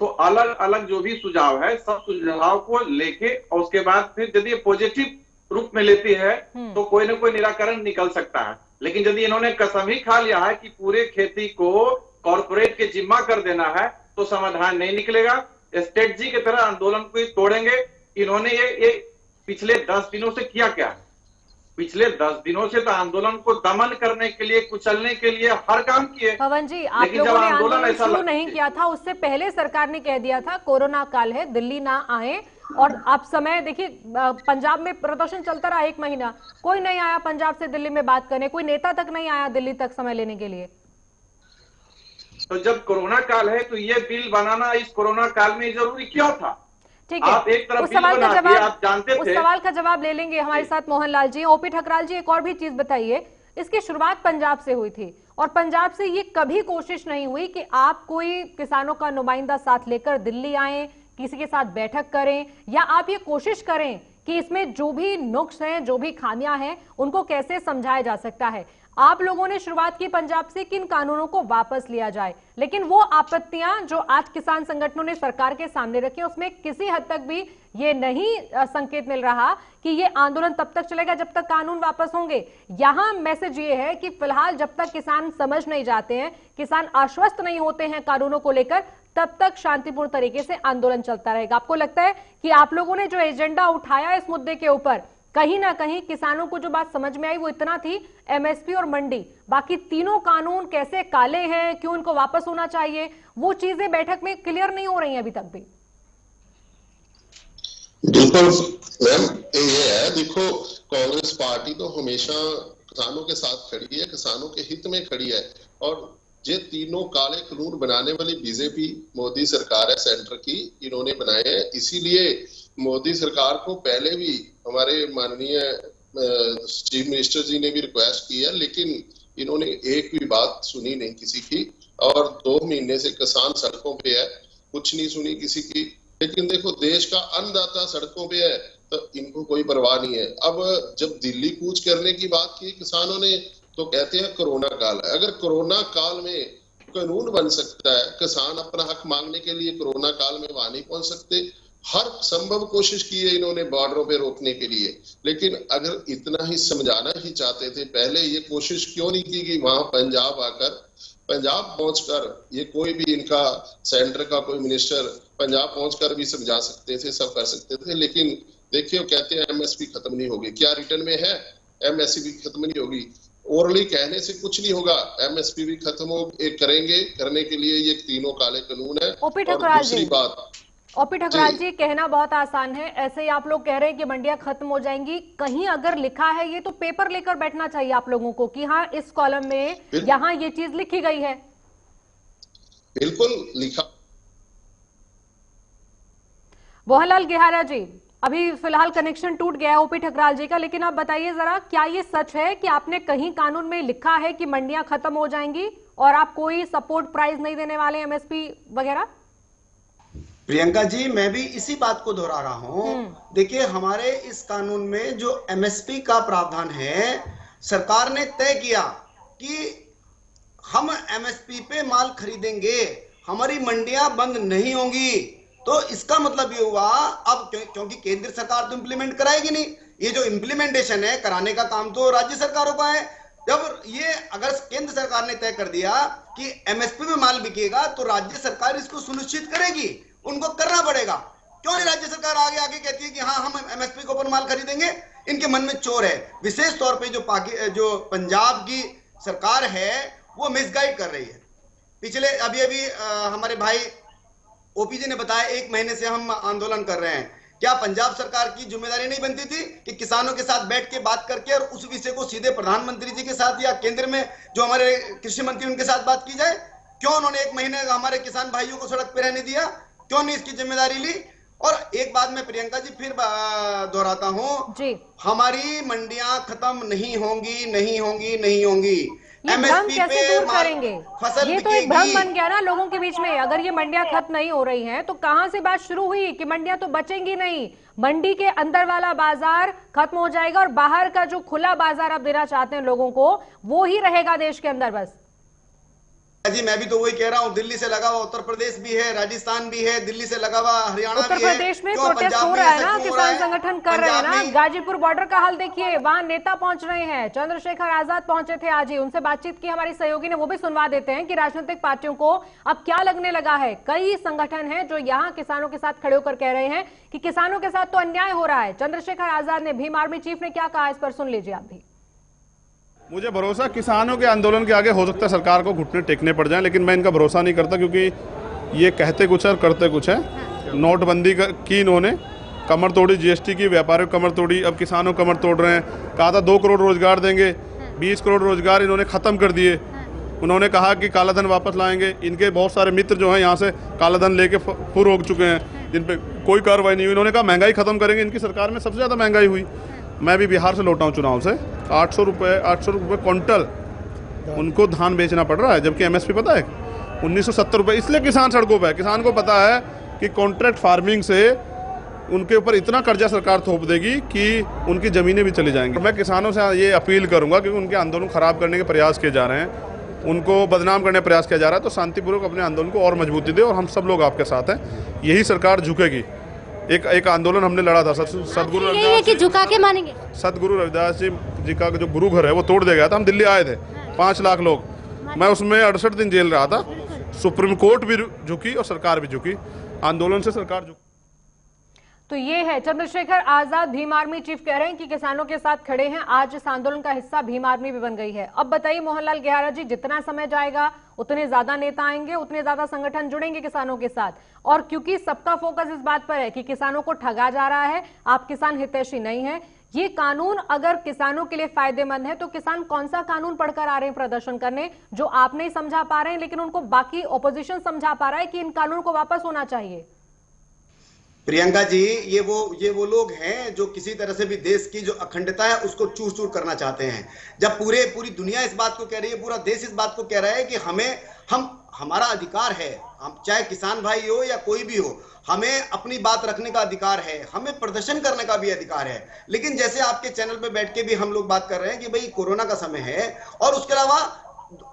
तो अलग अलग जो भी सुझाव है सब सुझाव को लेके और उसके बाद फिर यदि पॉजिटिव रूप में लेती है तो कोई ना कोई निराकरण निकल सकता है। लेकिन यदि इन्होंने कसम ही खा लिया है कि पूरे खेती को कॉर्पोरेट के जिम्मा कर देना है तो समाधान नहीं निकलेगा। स्ट्रेटजी की तरह आंदोलन को ही तोड़ेंगे। इन्होंने ये पिछले 10 दिनों से किया क्या है? पिछले 10 दिनों से तो आंदोलन को दमन करने के लिए, कुचलने के लिए हर काम किए। पवन जी, आप लोगों ने आंदोलन शुरू नहीं किया था, उससे पहले सरकार ने कह दिया था कोरोना काल है, दिल्ली ना आए। और आप समय देखिए, पंजाब में प्रदर्शन चलता रहा 1 महीना, कोई नहीं आया पंजाब से दिल्ली में बात करने, कोई नेता तक नहीं आया दिल्ली तक समय लेने के लिए। तो जब कोरोना काल है तो ये बिल बनाना इस कोरोना काल में जरूरी क्यों था? ठीक है, आप एक तरफ उस सवाल का जवाब, आप जानते उस थे। सवाल का जवाब ले लेंगे। हमारे साथ मोहनलाल जी, ओपी ठकराल जी, एक और भी चीज बताइए, इसकी शुरुआत पंजाब से हुई थी और पंजाब से ये कभी कोशिश नहीं हुई कि आप कोई किसानों का नुमाइंदा साथ लेकर दिल्ली आए, किसी के साथ बैठक करें, या आप ये कोशिश करें कि इसमें जो भी नुक्स हैं, जो भी खामियां हैं, उनको कैसे समझाया जा सकता है। आप लोगों ने शुरुआत की पंजाब से कि इन कानूनों को वापस लिया जाए, लेकिन वो आपत्तियां जो आज किसान संगठनों ने सरकार के सामने रखी, उसमें किसी हद तक भी ये नहीं संकेत मिल रहा कि ये आंदोलन तब तक चलेगा जब तक कानून वापस होंगे। यहां मैसेज ये है कि फिलहाल जब तक किसान समझ नहीं जाते हैं, किसान आश्वस्त नहीं होते हैं कानूनों को लेकर, तब तक शांतिपूर्ण तरीके से आंदोलन चलता रहेगा। आपको लगता है कि आप लोगों ने जो एजेंडा उठाया इस मुद्दे के ऊपर, कहीं ना कहीं किसानों को जो बात समझ में आई वो इतना थी, एमएसपी और मंडी, बाकी तीनों कानून कैसे काले हैं, क्यों इनको वापस होना चाहिए, वो चीजें बैठक में क्लियर नहीं हो रही हैं अभी तक भी। बिल्कुल मैम, ये है, देखो कांग्रेस पार्टी तो हमेशा किसानों के साथ खड़ी है, किसानों के हित में खड़ी है। और ये तीनों काले कानून बनाने वाली बीजेपी मोदी सरकार है, सेंटर की, इन्होंने बनाए हैं। इसीलिए मोदी सरकार को पहले भी हमारे माननीय चीफ मिनिस्टर जी ने भी रिक्वेस्ट की है, लेकिन इन्होंने एक भी बात सुनी नहीं किसी की। और 2 महीने से किसान सड़कों पे है, कुछ नहीं सुनी किसी की। लेकिन देखो, देश का अन्नदाता सड़कों पे है तो इनको कोई परवाह नहीं है। अब जब दिल्ली कूच करने की बात की किसानों ने तो कहते हैं कोरोना काल है। अगर कोरोना काल में कानून बन सकता है, किसान अपना हक मांगने के लिए कोरोना काल में वहां नहीं पहुंच सकते। हर संभव कोशिश की है इन्होंने बॉर्डरों पे रोकने के लिए, लेकिन अगर इतना ही समझाना ही चाहते थे पहले ये कोशिश क्यों नहीं की कि वहां पंजाब आकर, पंजाब पहुंचकर, ये कोई भी इनका सेंटर का कोई मिनिस्टर पंजाब पहुंचकर भी समझा सकते थे, सब कर सकते थे। लेकिन देखिए, कहते हैं एमएसपी खत्म नहीं होगी, क्या रिटर्न में है? एमएसपी भी खत्म नहीं होगी, ओरली कहने से कुछ नहीं होगा। एमएसपी भी खत्म हो करेंगे, करने के लिए ये तीनों काले कानून है। और दूसरी बात, ओपी ठकराल जी, कहना बहुत आसान है, ऐसे ही आप लोग कह रहे हैं कि मंडियां खत्म हो जाएंगी, कहीं अगर लिखा है ये तो पेपर लेकर बैठना चाहिए आप लोगों को कि हाँ इस कॉलम में यहाँ ये चीज लिखी गई है। बिल्कुल लिखा। मोहनलाल गेहारा जी, अभी फिलहाल कनेक्शन टूट गया है ओपी ठकराल जी का, लेकिन आप बताइए जरा, क्या ये सच है कि आपने कहीं कानून में लिखा है कि मंडियां खत्म हो जाएंगी और आप कोई सपोर्ट प्राइस नहीं देने वाले, एमएसपी वगैरह? प्रियंका जी, मैं भी इसी बात को दोहरा रहा हूं। देखिए, हमारे इस कानून में जो एमएसपी का प्रावधान है, सरकार ने तय किया कि हम एमएसपी पे माल खरीदेंगे, हमारी मंडियां बंद नहीं होंगी। तो इसका मतलब ये हुआ, अब क्योंकि केंद्र सरकार तो इंप्लीमेंट कराएगी नहीं, ये जो इंप्लीमेंटेशन है कराने का काम तो राज्य सरकारों का है। जब ये अगर केंद्र सरकार ने तय कर दिया कि एमएसपी में माल बिकेगा तो राज्य सरकार इसको सुनिश्चित करेगी, उनको करना पड़ेगा। क्यों नहीं राज्य सरकार आगे आगे कहती है कि हाँ हम एमएसपी के ऊपर माल खरीदेंगे? इनके मन में चोर है। विशेष तौर पे जो पंजाब की सरकार है वो मिसगाइड कर रही है। पिछले अभी हमारे भाई ओपी जी ने बताया 1 महीने से हम आंदोलन कर रहे हैं। क्या पंजाब सरकार की जिम्मेदारी नहीं बनती थी कि किसानों के साथ बैठ के बात करके और उस विषय को सीधे प्रधानमंत्री जी के साथ या केंद्र में जो हमारे कृषि मंत्री उनके साथ बात की जाए? क्यों उन्होंने 1 महीने हमारे किसान भाइयों को सड़क पे रहने दिया? क्यों नहीं इसकी जिम्मेदारी ली? और एक बात मैं प्रियंका जी फिर दोहराता हूं, हमारी मंडियां खत्म नहीं होंगी। ये भ्रम कैसे दूर करेंगे? ये तो एक भ्रम बन गया ना लोगों के बीच में। अगर ये मंडियां खत्म नहीं हो रही हैं तो कहां से बात शुरू हुई कि मंडियां तो बचेंगी नहीं? मंडी के अंदर वाला बाजार खत्म हो जाएगा और बाहर का जो खुला बाजार आप देना चाहते हैं लोगों को, वो ही रहेगा देश के अंदर बस। जी मैं भी तो वही कह रहा हूँ, दिल्ली से लगा हुआ उत्तर प्रदेश भी है, राजस्थान भी है, दिल्ली से लगा हुआ हरियाणा भी है। उत्तर प्रदेश में प्रोटेस्ट हो रहा है ना, किसान संगठन कर रहे हैं ना। गाजीपुर बॉर्डर का हाल देखिए, वहां नेता पहुंच रहे हैं। चंद्रशेखर आजाद पहुंचे थे आज ही, उनसे बातचीत की हमारी सहयोगी ने, वो भी सुनवा देते हैं कि राजनीतिक पार्टियों को अब क्या लगने लगा है। कई संगठन हैं जो यहाँ किसानों के साथ खड़े होकर कह रहे हैं कि किसानों के साथ तो अन्याय हो रहा है। चंद्रशेखर आजाद ने, भीम आर्मी चीफ ने क्या कहा, इस पर सुन लीजिए आप भी। मुझे भरोसा किसानों के आंदोलन के आगे हो सकता है सरकार को घुटने टेकने पड़ जाएं, लेकिन मैं इनका भरोसा नहीं करता क्योंकि ये कहते कुछ है और करते कुछ है। नोटबंदी की इन्होंने कमर तोड़ी, जीएसटी की व्यापारियों कमर तोड़ी, अब किसानों कमर तोड़ रहे हैं। कहा था 2 करोड़ रोजगार देंगे, 20 करोड़ रोजगार इन्होंने ख़त्म कर दिए। उन्होंने कहा कि कालाधन वापस लाएंगे। इनके बहुत सारे मित्र जो हैं यहाँ से कालाधन लेके फुर हो चुके हैं, जिन पे कोई कार्रवाई नहीं हुई। इन्होंने कहा महंगाई ख़त्म करेंगे, इनकी सरकार में सबसे ज़्यादा महंगाई हुई। मैं भी बिहार से लौटा हूँ चुनाव से, 800 रुपये क्विंटल उनको धान बेचना पड़ रहा है, जबकि एमएसपी पता है 1970 रुपये। इसलिए किसान सड़कों पर है। किसान को पता है कि कॉन्ट्रैक्ट फार्मिंग से उनके ऊपर इतना कर्जा सरकार थोप देगी कि उनकी ज़मीनें भी चली जाएंगी। मैं किसानों से ये अपील करूँगा क्योंकि उनके आंदोलन खराब करने के प्रयास किए जा रहे हैं, उनको बदनाम करने का प्रयास किया जा रहा है, तो शांतिपूर्वक अपने आंदोलन को और मजबूती दे और हम सब लोग आपके साथ हैं। यही सरकार झुकेगी। एक आंदोलन हमने लड़ा था सदगुरु रविदास जी का जो गुरु घर है वो तोड़ दिया गया था। हम दिल्ली आए थे 5 लाख लोग, मैं उसमें 68 दिन जेल रहा था। सुप्रीम कोर्ट भी झुकी और सरकार भी झुकी, आंदोलन से सरकार झुकी। तो ये है चंद्रशेखर आजाद, भीम आर्मी चीफ कह रहे हैं कि किसानों के साथ खड़े हैं। आज इस आंदोलन का हिस्सा भीम आर्मी भी बन गई है। अब बताइए मोहनलाल गेहारा जी, जितना समय जाएगा उतने ज्यादा नेता आएंगे, उतने ज्यादा संगठन जुड़ेंगे किसानों के साथ, और क्योंकि सबका फोकस इस बात पर है कि किसानों को ठगा जा रहा है, आप किसान हितैषी नहीं है। ये कानून अगर किसानों के लिए फायदेमंद है तो किसान कौन सा कानून पढ़कर आ रहे हैं प्रदर्शन करने, जो आप नहीं समझा पा रहे हैं लेकिन उनको बाकी ऑपोजिशन समझा पा रहा है कि इन कानून को वापस होना चाहिए। प्रियंका जी, ये वो लोग हैं जो किसी तरह से भी देश की जो अखंडता है उसको चूर चूर करना चाहते हैं। जब पूरी दुनिया इस बात को कह रही है, पूरा देश इस बात को कह रहा है कि हमारा अधिकार है, हम चाहे किसान भाई हो या कोई भी हो, हमें अपनी बात रखने का अधिकार है, हमें प्रदर्शन करने का भी अधिकार है। लेकिन जैसे आपके चैनल पे बैठ के भी हम लोग बात कर रहे हैं कि भाई कोरोना का समय है और उसके अलावा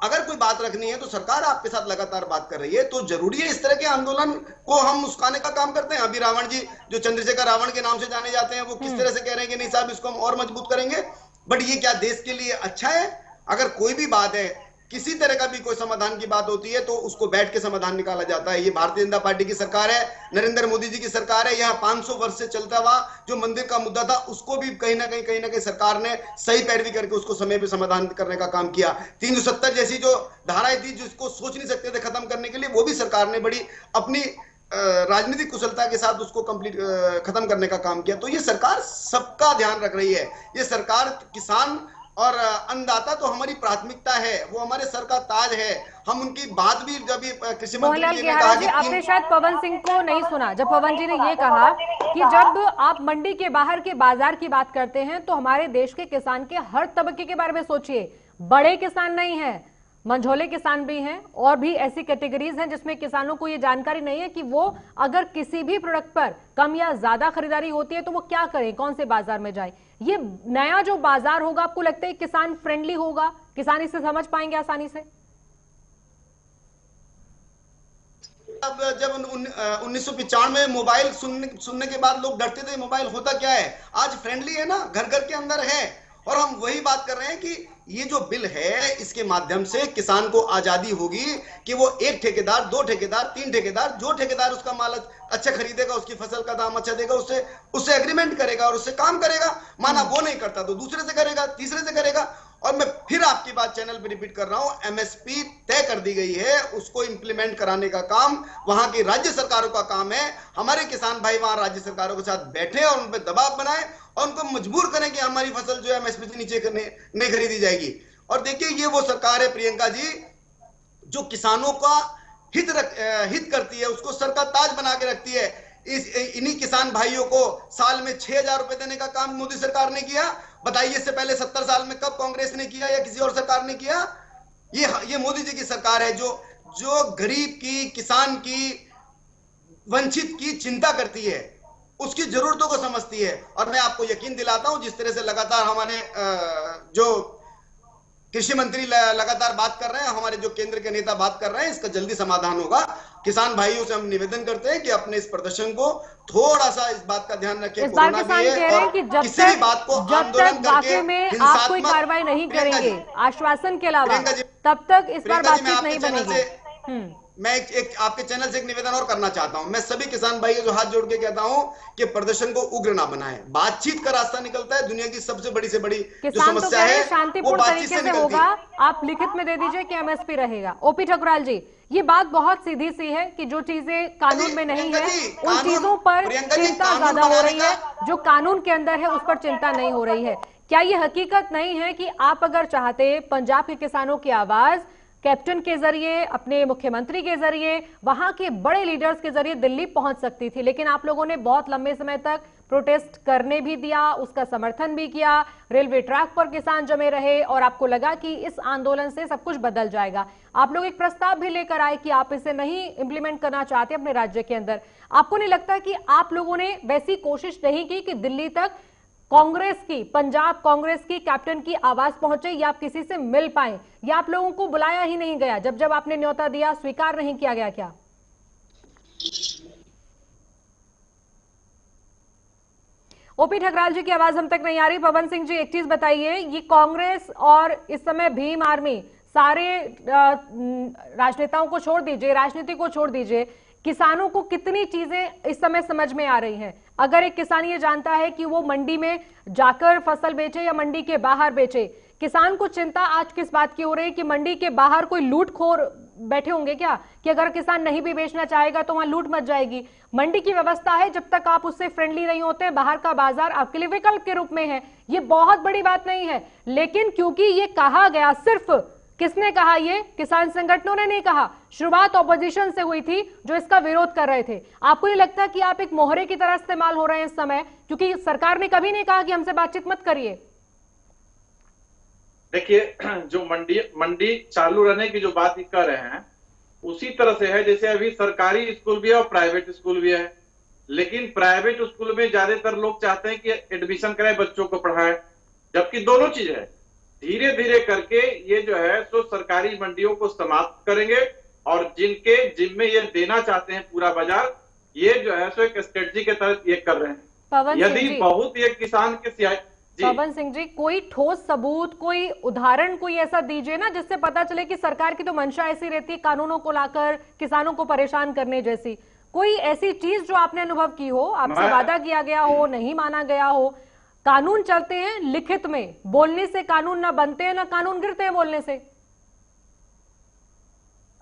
अगर कोई बात रखनी है तो सरकार आपके साथ लगातार बात कर रही है, तो जरूरी है इस तरह के आंदोलन को हम उस्काने का काम करते हैं। अभी रावण जी जो चंद्रशेखर रावण के नाम से जाने जाते हैं, वो किस तरह से कह रहे हैं कि नहीं साहब इसको हम और मजबूत करेंगे। बट ये क्या देश के लिए अच्छा है? अगर कोई भी बात है, किसी तरह का भी कोई समाधान की बात होती है तो उसको बैठ के समाधान निकाला जाता है। ये भारतीय जनता पार्टी की सरकार है, नरेंद्र मोदी जी की सरकार है। यहाँ 500 वर्ष से चलता हुआ जो मंदिर का मुद्दा था उसको भी कहीं ना कहीं सरकार ने सही पैरवी करके उसको समय पे समाधान करने का काम किया। 370 जैसी जो धाराएं थी जिसको सोच नहीं सकते थे खत्म करने के लिए, वो भी सरकार ने बड़ी अपनी राजनीतिक कुशलता के साथ उसको खत्म करने का काम किया। तो ये सरकार सबका ध्यान रख रही है। ये सरकार किसान और अन्नदाता तो हमारी प्राथमिकता है, वो हमारे सर का ताज है। हम उनकी बात भी जब कृषि मंत्री जी ने कहा कि आपने शायद पवन सिंह को नहीं सुना, जब पवन जी ने ये कहा कि जब आप मंडी के बाहर के बाजार की बात करते हैं तो हमारे देश के किसान के हर तबके के बारे में सोचिए। बड़े किसान नहीं है, मंझोले किसान भी हैं और भी ऐसी कैटेगरीज हैं जिसमें किसानों को ये जानकारी नहीं है कि वो अगर किसी भी प्रोडक्ट पर कम या ज्यादा खरीदारी होती है तो वो क्या करें, कौन से बाजार में जाएं। ये नया जो बाजार होगा, आपको लगता है किसान फ्रेंडली होगा, किसान इसे समझ पाएंगे आसानी से? अब जब 1995 में मोबाइल सुनने के बाद लोग डरते थे मोबाइल होता क्या है, आज फ्रेंडली है ना, घर घर के अंदर है। और हम वही बात कर रहे हैं कि ये जो बिल है इसके माध्यम से किसान को आजादी होगी कि वो 1 ठेकेदार, 2 ठेकेदार, 3 ठेकेदार, जो ठेकेदार उसका माल अच्छा खरीदेगा, उसकी फसल का दाम अच्छा देगा, उससे एग्रीमेंट करेगा और उससे काम करेगा। माना वो नहीं करता तो दूसरे से करेगा, तीसरे से करेगा। और मैं फिर आपकी बात चैनल पर रिपीट कर रहा हूं, एमएसपी तय कर दी गई है, उसको इंप्लीमेंट कराने का काम वहां की राज्य सरकारों का काम है। हमारे किसान भाई वहां राज्य सरकारों के साथ बैठे और उन पर दबाव बनाए और उनको मजबूर करें कि हमारी फसल जो है एमएसपी से नीचे नहीं खरीदी जाएगी। और देखिए, ये वो सरकार है प्रियंका जी जो किसानों का हित करती है, उसको सर का ताज बना के रखती है। इन्हीं किसान भाइयों को साल में 6,000 रुपए देने का काम मोदी सरकार ने किया। बताइए, इससे पहले 70 साल में कब कांग्रेस ने किया या किसी और सरकार ने किया? ये मोदी जी की सरकार है जो गरीब की, किसान की, वंचित की चिंता करती है, उसकी जरूरतों को समझती है। और मैं आपको यकीन दिलाता हूं, जिस तरह से लगातार हमारे जो कृषि मंत्री लगातार बात कर रहे हैं, हमारे जो केंद्र के नेता बात कर रहे हैं, इसका जल्दी समाधान होगा। किसान भाइयों से हम निवेदन करते हैं कि अपने इस प्रदर्शन को थोड़ा सा इस बात का ध्यान रखें, इस बार किसान कह रहे हैं कि जब तक वाकई में आप कोई कार्रवाई नहीं करेंगे आश्वासन के अलावा, तब तक इस बार बातचीत नहीं बनेगी। मैं एक आपके चैनल से एक निवेदन और करना चाहता हूं। मैं सभी किसान भाइयों को हाथ जोड़ के कहता हूं कि प्रदर्शन को उग्र ना बनाएं। बातचीत का रास्ता निकलता है। दुनिया की सबसे बड़ी से बड़ी जो समस्या है शांतिपूर्ण तरीके से होगा। आप लिखित में दे दीजिए कि एमएसपी रहेगा। ओपी ठकुराल जी, ये बात बहुत सीधी सी है कि जो चीजें कानून में नहीं है उन चीजों पर चिंता ज्यादा हो रही है, जो कानून के अंदर है उस पर चिंता नहीं हो रही है। क्या ये हकीकत नहीं है कि आप अगर चाहते पंजाब के किसानों की आवाज कैप्टन के जरिए, अपने मुख्यमंत्री के जरिए, वहां के बड़े लीडर्स के जरिए दिल्ली पहुंच सकती थी, लेकिन आप लोगों ने बहुत लंबे समय तक प्रोटेस्ट करने भी दिया, उसका समर्थन भी किया, रेलवे ट्रैक पर किसान जमे रहे और आपको लगा कि इस आंदोलन से सब कुछ बदल जाएगा। आप लोग एक प्रस्ताव भी लेकर आए कि आप इसे नहीं इंप्लीमेंट करना चाहते अपने राज्य के अंदर। आपको नहीं लगता कि आप लोगों ने वैसी कोशिश नहीं की कि दिल्ली तक कांग्रेस की, पंजाब कांग्रेस की कैप्टन की आवाज पहुंचे, या आप किसी से मिल पाए, या आप लोगों को बुलाया ही नहीं गया? जब आपने न्योता दिया स्वीकार नहीं किया गया क्या? ओपी ठकराल जी की आवाज हम तक नहीं आ रही। पवन सिंह जी, एक चीज बताइए, ये कांग्रेस और इस समय भीम आर्मी, सारे राजनेताओं को छोड़ दीजिए, राजनीति को छोड़ दीजिए, किसानों को कितनी चीजें इस समय समझ में आ रही हैं? अगर एक किसान ये जानता है कि वो मंडी में जाकर फसल बेचे या मंडी के बाहर बेचे, किसान को चिंता आज किस बात की हो रही है कि मंडी के बाहर कोई लूटखोर बैठे होंगे क्या, कि अगर किसान नहीं भी बेचना चाहेगा तो वहां लूट मच जाएगी? मंडी की व्यवस्था है, जब तक आप उससे फ्रेंडली नहीं होते, बाहर का बाजार आपके लिए विकल्प के रूप में है। ये बहुत बड़ी बात नहीं है, लेकिन क्योंकि ये कहा गया, सिर्फ किसने कहा? ये किसान संगठनों ने नहीं कहा, शुरुआत ऑपोजिशन से हुई थी जो इसका विरोध कर रहे थे। आपको नहीं लगता कि आप एक मोहरे की तरह इस्तेमाल हो रहे हैं इस समय, क्योंकि सरकार ने कभी नहीं कहा कि हमसे बातचीत मत करिए? देखिए, जो मंडी चालू रहने की जो बात कर रहे हैं उसी तरह से है जैसे अभी सरकारी स्कूल भी है और प्राइवेट स्कूल भी है, लेकिन प्राइवेट स्कूल में ज्यादातर लोग चाहते हैं कि एडमिशन कराएं, बच्चों को पढ़ाएं, जबकि दोनों चीज है। धीरे धीरे करके ये जो है सो सरकारी मंडियों को समाप्त करेंगे और जिनके जिम्मे ये देना चाहते हैं पूरा बाजार, ये जो है सो एक स्ट्रेटजी के तहत ये कर रहे हैं। यदि बहुत ये किसान के पवन सिंह जी, कोई ठोस सबूत, कोई उदाहरण कोई ऐसा दीजिए ना जिससे पता चले कि सरकार की तो मंशा ऐसी रहती है कानूनों को लाकर किसानों को परेशान करने जैसी। कोई ऐसी चीज जो आपने अनुभव की हो, आपसे वादा किया गया हो, नहीं माना गया हो। कानून चलते हैं लिखित में, बोलने से कानून ना बनते हैं ना कानून गिरते हैं बोलने से।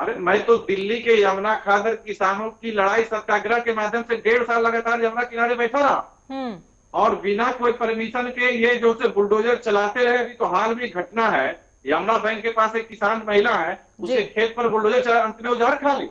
अरे मैं तो दिल्ली के यमुना खादर किसानों की लड़ाई सत्याग्रह के माध्यम से 1.5 साल लगातार यमुना किनारे बैठा रहा और बिना कोई परमिशन के ये जो से बुलडोजर चलाते रहे। अभी तो हाल में घटना है, यमुना बैंक के पास एक किसान महिला है, उसके खेत पर बुलडोजर चला, अंत में उजाड़ खा ली।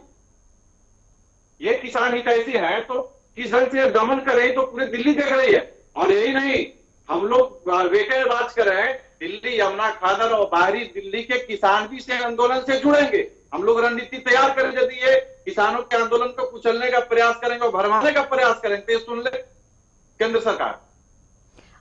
ये किसान हित ऐसी है तो किसान से दमन करे तो पूरे दिल्ली देख रही है। और यही नहीं, हम लोग वेटेबाज कर रहे हैं, दिल्ली यमुना खादर और बाहरी दिल्ली के किसान भी इस आंदोलन से जुड़ेंगे। हम लोग रणनीति तैयार करें, यदि ये किसानों के आंदोलन को कुचलने का प्रयास करेंगे और भरमाने का प्रयास करेंगे तो ये सुन ले केंद्र सरकार।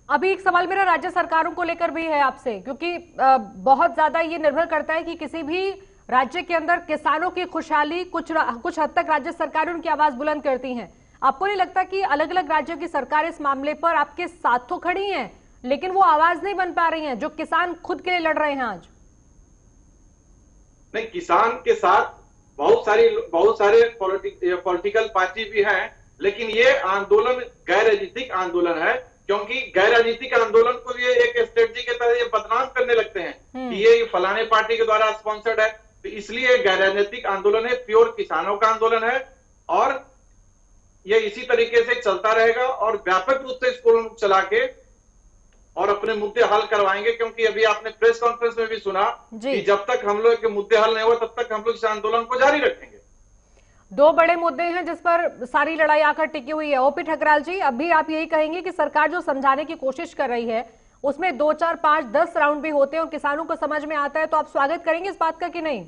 अभी एक सवाल मेरा राज्य सरकारों को लेकर भी है आपसे, क्योंकि बहुत ज्यादा ये निर्भर करता है कि किसी भी राज्य के अंदर किसानों की खुशहाली कुछ हद तक राज्य सरकारें उनकी आवाज बुलंद करती हैं। आपको नहीं लगता कि अलग अलग राज्यों की सरकार इस मामले पर आपके साथ तो खड़ी हैं, लेकिन वो आवाज नहीं बन पा रही हैं जो किसान खुद के लिए लड़ रहे हैं आज? नहीं, किसान के साथ बहुत सारे पॉलिटिकल पार्टी भी हैं, लेकिन ये आंदोलन गैर राजनीतिक आंदोलन है। क्योंकि गैर राजनीतिक आंदोलन को ये एक स्ट्रेटजी के तहत ये बदनाम करने लगते हैं कि ये फलाने पार्टी के द्वारा स्पॉन्सर्ड है। तो इसलिए गैर राजनीतिक आंदोलन है, प्योर किसानों का आंदोलन है और ये इसी तरीके से चलता रहेगा और व्यापक रूप से इसको चला के और अपने मुद्दे हल करवाएंगे। क्योंकि अभी आपने प्रेस कॉन्फ्रेंस में भी सुना कि जब तक हम लोग के मुद्दे हल नहीं हुए तब तक हम लोग इस आंदोलन को जारी रखेंगे। दो बड़े मुद्दे हैं जिस पर सारी लड़ाई आकर टिकी हुई है। ओपी ठकराल जी, अभी आप यही कहेंगे कि सरकार जो समझाने की कोशिश कर रही है उसमें 2, 4, 5, 10 राउंड भी होते हैं और किसानों को समझ में आता है, तो आप स्वागत करेंगे इस बात का कि नहीं?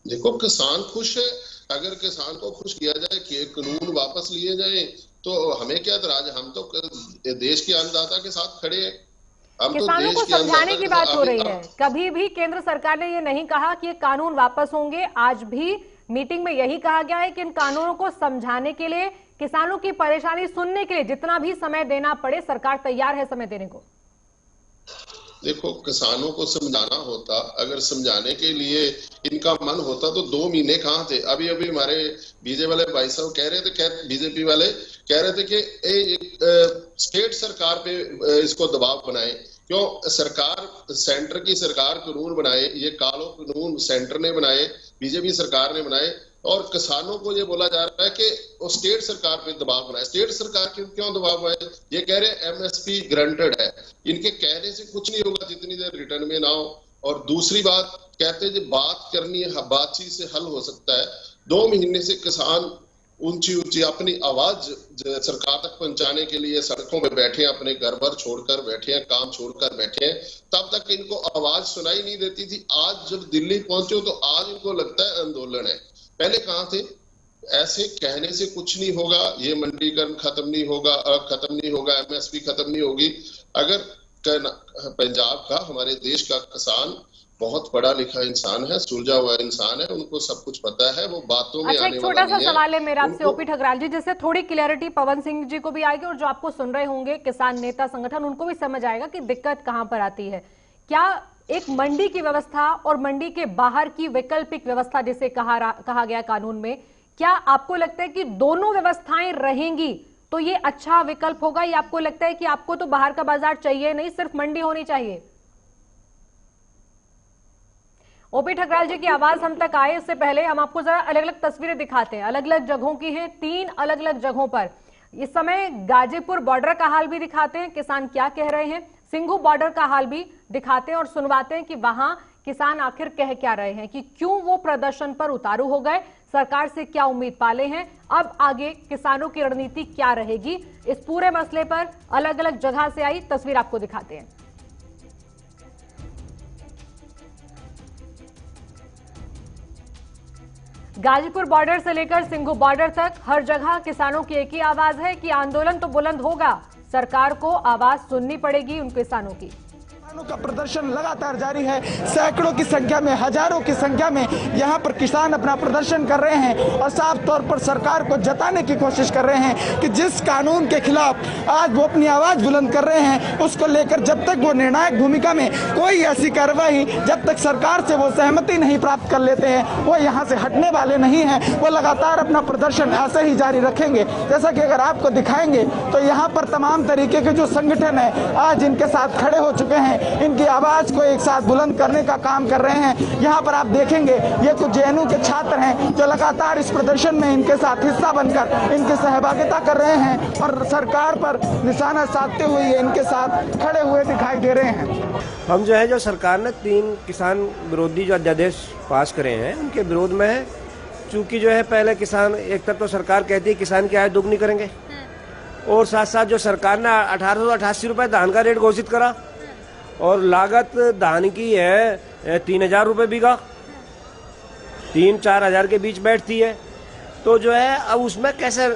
देखो, किसान खुश है। अगर किसान को खुश किया जाए कि कानून वापस लिए जाए तो हमें क्या एतराज? हम तो देश के अन्नदाता के साथ खड़े हैं। किसानों को समझाने की बात हो रही है। कभी भी केंद्र सरकार ने ये नहीं कहा कि ये कानून वापस होंगे। आज भी मीटिंग में यही कहा गया है कि इन कानूनों को समझाने के लिए, किसानों की परेशानी सुनने के लिए जितना भी समय देना पड़े सरकार तैयार है समय देने को। देखो, किसानों को समझाना होता, अगर समझाने के लिए इनका मन होता तो 2 महीने कहाँ थे? अभी अभी हमारे बीजेपी वाले भाई साहब कह रहे थे, बीजेपी वाले कह रहे थे कि स्टेट सरकार पे इसको दबाव बनाए। क्यों? सरकार, सेंटर की सरकार कानून बनाए, ये कालो कानून सेंटर ने बनाए, बीजेपी सरकार ने बनाए और किसानों को ये बोला जा रहा है कि वो स्टेट सरकार पे दबाव बनाए। स्टेट सरकार क्यों दबाव बनाए? ये कह रहे हैं एमएसपी ग्रांटेड है। इनके कहने से कुछ नहीं होगा जितनी देर रिटर्न में ना हो। और दूसरी बात कहते हैं, जो बात करनी है बातचीत से हल हो सकता है। 2 महीने से किसान ऊंची ऊंची अपनी आवाज सरकार तक पहुंचाने के लिए सड़कों पे बैठे हैं, अपने घर भर छोड़कर बैठे हैं, काम छोड़कर बैठे हैं। तब तक इनको आवाज सुनाई नहीं देती थी। आज जब दिल्ली पहुंचे तो आज इनको लगता है आंदोलन है। पहले कहाँ थे? ऐसे कहने से कुछ नहीं होगा। ये मंडीकरण खत्म नहीं होगा, एमएसपी खत्म नहीं होगी। अगर पंजाब का, हमारे देश का किसान बहुत पढ़ा लिखा इंसान है, सुलझा हुआ इंसान है, उनको सब कुछ पता है, वो बातों में आने वाला नहीं है। छोटा सा सवाल है मेरा आपसे ओपी ठकराल जी, जिससे थोड़ी क्लैरिटी पवन सिंह जी को भी आएगी और जो आपको सुन रहे होंगे किसान नेता संगठन, उनको भी समझ आएगा कि दिक्कत कहां पर आती है। क्या एक मंडी की व्यवस्था और मंडी के बाहर की वैकल्पिक व्यवस्था जिसे कहा गया कानून में, क्या आपको लगता है कि दोनों व्यवस्थाएं रहेंगी तो ये अच्छा विकल्प होगा, या आपको लगता है कि आपको तो बाहर का बाजार चाहिए नहीं, सिर्फ मंडी होनी चाहिए? ओपी ठकराल जी की आवाज हम तक आए इससे पहले हम आपको जरा अलग अलग तस्वीरें दिखाते हैं। अलग अलग जगहों की हैं, 3 अलग अलग जगहों पर इस समय गाजीपुर बॉर्डर का हाल भी दिखाते हैं, किसान क्या कह रहे हैं। सिंघू बॉर्डर का हाल भी दिखाते हैं और सुनवाते हैं कि वहां किसान आखिर कह क्या रहे हैं, कि क्यों वो प्रदर्शन पर उतारू हो गए, सरकार से क्या उम्मीद पाले हैं, अब आगे किसानों की रणनीति क्या रहेगी। इस पूरे मसले पर अलग अलग जगह से आई तस्वीर आपको दिखाते हैं। गाजीपुर बॉर्डर से लेकर सिंघू बॉर्डर तक हर जगह किसानों की एक ही आवाज है कि आंदोलन तो बुलंद होगा, सरकार को आवाज सुननी पड़ेगी उन किसानों की। किसानों का प्रदर्शन लगातार जारी है। सैकड़ों की संख्या में, हजारों की संख्या में यहाँ पर किसान अपना प्रदर्शन कर रहे हैं और साफ तौर पर सरकार को जताने की कोशिश कर रहे हैं कि जिस कानून के खिलाफ आज वो अपनी आवाज बुलंद कर रहे हैं, उसको लेकर जब तक वो निर्णायक भूमिका में कोई ऐसी कार्रवाई, जब तक सरकार से वो सहमति नहीं प्राप्त कर लेते हैं, वो यहाँ से हटने वाले नहीं हैं। वो लगातार अपना प्रदर्शन ऐसे ही जारी रखेंगे। जैसा कि अगर आपको दिखाएंगे तो यहाँ पर तमाम तरीके के जो संगठन है आज इनके साथ खड़े हो चुके हैं, इनकी आवाज को एक साथ बुलंद करने का काम कर रहे हैं। यहाँ पर आप देखेंगे ये कुछ जेएनयू के छात्र हैं जो लगातार इस प्रदर्शन में इनके साथ हिस्सा बनकर इनकी सहभागिता कर रहे हैं और सरकार पर निशाना साधते हुए इनके साथ खड़े हुए दिखाई दे रहे हैं। हम जो है, जो सरकार ने 3 किसान विरोधी जो अध्यादेश पास करे हैं उनके विरोध में है। चूंकि जो है पहले किसान, एक तरफ तो सरकार कहती है किसान की आय दोगुनी करेंगे और साथ साथ जो सरकार ने 1888 रुपये धान का रेट घोषित करा और लागत धान की है 3000 रुपये बीघा, 3-4 हज़ार के बीच बैठती है। तो जो है अब उसमें कैसे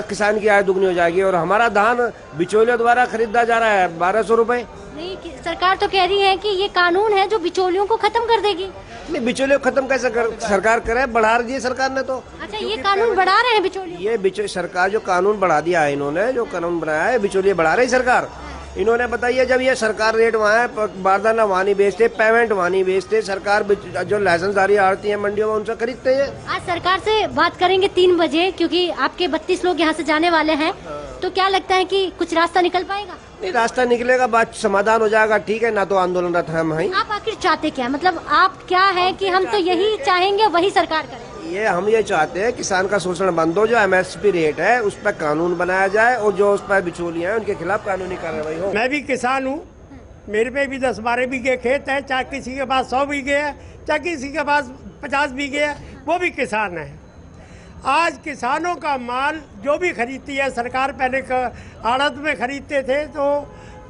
किसान की आय दुगनी हो जाएगी और हमारा धान बिचौलियों द्वारा खरीदा जा रहा है 1200 रुपये। नहीं, सरकार तो कह रही है कि ये कानून है जो बिचौलियों को खत्म कर देगी। नहीं, बिचौलियों खत्म कैसे सरकार करे, बढ़ा दिए सरकार ने तो। अच्छा, ये कानून बढ़ा रहे हैं बिचौलियों? ये सरकार जो कानून बढ़ा दिया है, इन्होंने जो कानून बनाया है बिचौलिए बढ़ा रही सरकार। इन्होंने बताइए, जब ये सरकार रेट वहाँ है, बारदाना वहाँ नहीं बेचते, पेमेंट वहाँ नहीं बेचते, सरकार जो लाइसेंसधारी आड़ती है मंडियों में उनसे खरीदते हैं। आज सरकार से बात करेंगे 3 बजे, क्योंकि आपके 32 लोग यहाँ से जाने वाले हैं। तो क्या लगता है कि कुछ रास्ता निकल पाएगा? नहीं, रास्ता निकलेगा, बात समाधान हो जाएगा, ठीक है ना। तो आंदोलनरत हम हैं। आप आखिर चाहते क्या, मतलब आप क्या है कि हम तो यही चाहेंगे वही सरकार करे? हम ये चाहते हैं किसान का शोषण बंद हो, जो MSP रेट है उस पर कानून बनाया जाए और जो उस पर बिचौलियां हैं उनके खिलाफ कानूनी कार्रवाई हो। मैं भी किसान हूँ, मेरे पे भी 10-12 बीघे खेत है, चाहे किसी के पास 100 बीघे है, चाहे किसी के पास 50 बीघे है, वो भी किसान है। आज किसानों का माल जो भी खरीदती है सरकार, पहले आड़त में खरीदते थे तो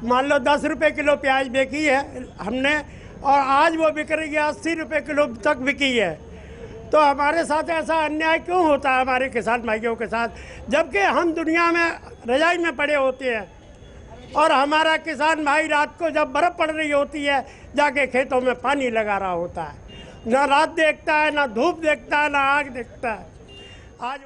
मान लो 10 रुपये किलो प्याज बेची है हमने, और आज वो बिक रही है 80 रुपये किलो तक बिकी है। तो हमारे साथ ऐसा अन्याय क्यों होता है हमारे किसान भाइयों के साथ, जबकि हम दुनिया में रजाई में पड़े होते हैं और हमारा किसान भाई रात को जब बर्फ़ पड़ रही होती है जाके खेतों में पानी लगा रहा होता है, ना रात देखता है, ना धूप देखता है, ना आग देखता है। आज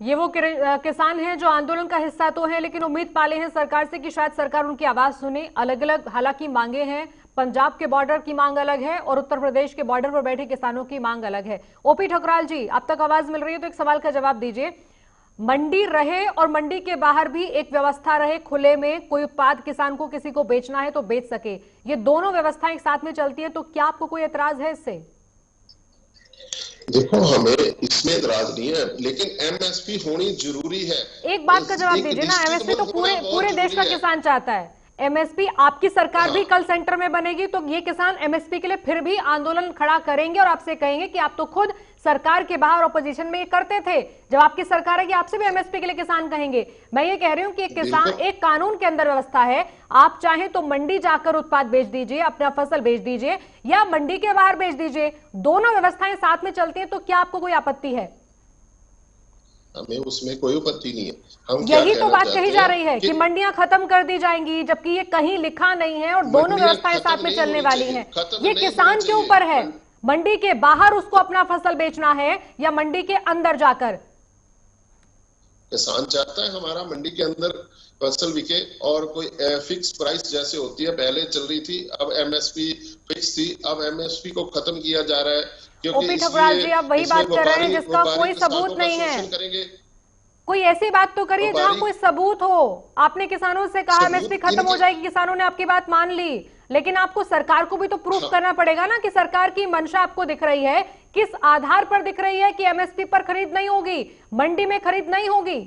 ये वो किसान हैं जो आंदोलन का हिस्सा तो हैं, लेकिन उम्मीद पाले हैं सरकार से कि शायद सरकार उनकी आवाज सुने। अलग अलग हालांकि मांगे हैं, पंजाब के बॉर्डर की मांग अलग है और उत्तर प्रदेश के बॉर्डर पर बैठे किसानों की मांग अलग है। ओपी ठकराल जी, अब तक आवाज मिल रही है तो एक सवाल का जवाब दीजिए। मंडी रहे और मंडी के बाहर भी एक व्यवस्था रहे, खुले में कोई उत्पाद किसान को किसी को बेचना है तो बेच सके, ये दोनों व्यवस्थाएं एक साथ में चलती है, तो क्या आपको कोई एतराज है इससे? देखो, हमें इसमें एतराज नहीं है, लेकिन MSP होनी जरूरी है। एक बात का जवाब दीजिए ना, MSP तो पूरे देश का किसान चाहता है। MSP आपकी सरकार भी कल सेंटर में बनेगी तो ये किसान MSP के लिए फिर भी आंदोलन खड़ा करेंगे और आपसे कहेंगे कि आप तो खुद सरकार के बाहर ऑपोजिशन में ये करते थे, जब आपकी सरकार है कि आपसे भी MSP के लिए किसान कहेंगे। मैं ये कह रही हूँ कि एक किसान, एक कानून के अंदर व्यवस्था है, आप चाहें तो मंडी जाकर उत्पाद बेच दीजिए, अपना फसल बेच दीजिए या मंडी के बाहर बेच दीजिए, दोनों व्यवस्थाएं साथ में चलती हैं, तो क्या आपको कोई आपत्ति है? हमें उसमें कोई आपत्ति नहीं है। हम यही तो बात कही जा रही है कि मंडियां खत्म कर दी जाएंगी, जबकि ये कहीं लिखा नहीं है और दोनों व्यवस्थाएं साथ में चलने वाली हैं। ये किसान के ऊपर है, मंडी के बाहर उसको अपना फसल बेचना है या मंडी के अंदर जाकर। किसान चाहता है हमारा मंडी के अंदर फसल बिके और कोई फिक्स प्राइस जैसे होती है पहले चल रही थी, अब MSP फिक्स थी, अब MSP को खत्म किया जा रहा है। ओपी ठकराल जी, आप वही बात कर रहे हैं जिसका कोई सबूत नहीं है। कोई ऐसी बात तो करिए जहां कोई सबूत हो। आपने किसानों से कहा MSP खत्म हो जाएगी, किसानों ने आपकी बात मान ली, लेकिन आपको सरकार को भी तो प्रूफ करना पड़ेगा ना कि सरकार की मंशा आपको दिख रही है, किस आधार पर दिख रही है कि MSP पर खरीद नहीं होगी, मंडी में खरीद नहीं होगी।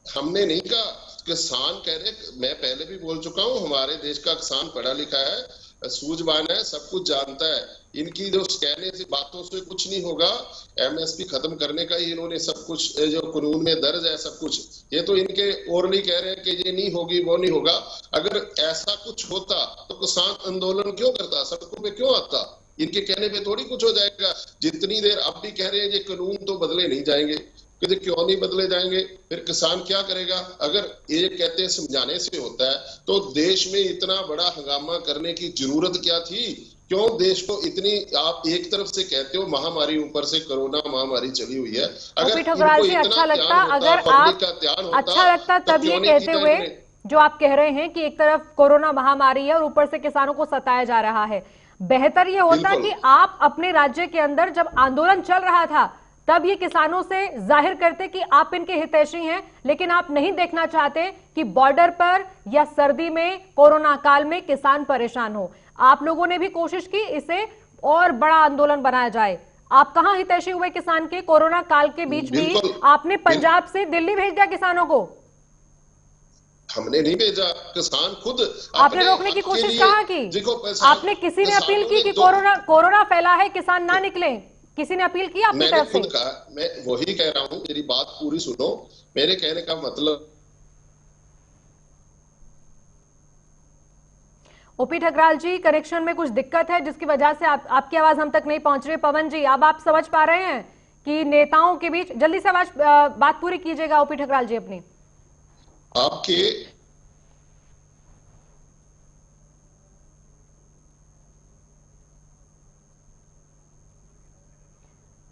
हमने नहीं कहा, किसान कह रहे, मैं पहले भी बोल चुका हूं, हमारे देश का किसान पढ़ा लिखा है, सूझवान है, सब कुछ जानता है। इनकी जो कहने से बातों से कुछ नहीं होगा। MSP खत्म करने का ही इन्होंने सब कुछ जो कानून में दर्ज है सब कुछ, ये तो इनके और नहीं कह रहे हैं कि ये नहीं होगी वो नहीं होगा। अगर ऐसा कुछ होता तो किसान आंदोलन क्यों करता, सड़कों पे क्यों आता? इनके कहने पे थोड़ी कुछ हो जाएगा। जितनी देर अब भी कह रहे हैं ये कानून तो बदले नहीं जाएंगे, कहते क्यों नहीं बदले जाएंगे, फिर किसान क्या करेगा? अगर ये कहते हैं समझाने से होता है तो देश में इतना बड़ा हंगामा करने की जरूरत क्या थी? क्यों देश को इतनी, आप एक तरफ से कहते हो महामारी, ऊपर से कोरोना महामारी चली हुई है। अगर ठकराल जी, अच्छा लगता अगर आप अच्छा लगता तब ये कहते हुए जो आप कह रहे हैं कि एक तरफ कोरोना महामारी है और ऊपर से किसानों को सताया जा रहा है, बेहतर ये होता कि आप अपने राज्य के अंदर जब आंदोलन चल रहा था तब ये किसानों से जाहिर करते कि आप इनके हितैषी हैं, लेकिन आप नहीं देखना चाहते कि बॉर्डर पर या सर्दी में कोरोना काल में किसान परेशान हो। आप लोगों ने भी कोशिश की इसे और बड़ा आंदोलन बनाया जाए। आप कहां हितैषी हुए किसान के? कोरोना काल के बीच भी आपने पंजाब से दिल्ली भेज दिया किसानों को। हमने नहीं भेजा, किसान खुद आपने रोकने की कोशिश कहां की? आपने किसी ने अपील की कि कोरोना फैला है, किसान ना निकले? किसी ने अपील की आपकी तरफ से? मैं वही कह रहा हूं, मेरी बात पूरी सुनो। मेरे कहने का मतलब, ओपी ठकराल जी, कनेक्शन में कुछ दिक्कत है जिसकी वजह से आपकी आवाज हम तक नहीं पहुंच रही। पवन जी, अब आप समझ पा रहे हैं कि नेताओं के बीच, जल्दी से बात पूरी कीजिएगा ओपी ठकराल जी अपनी। आपके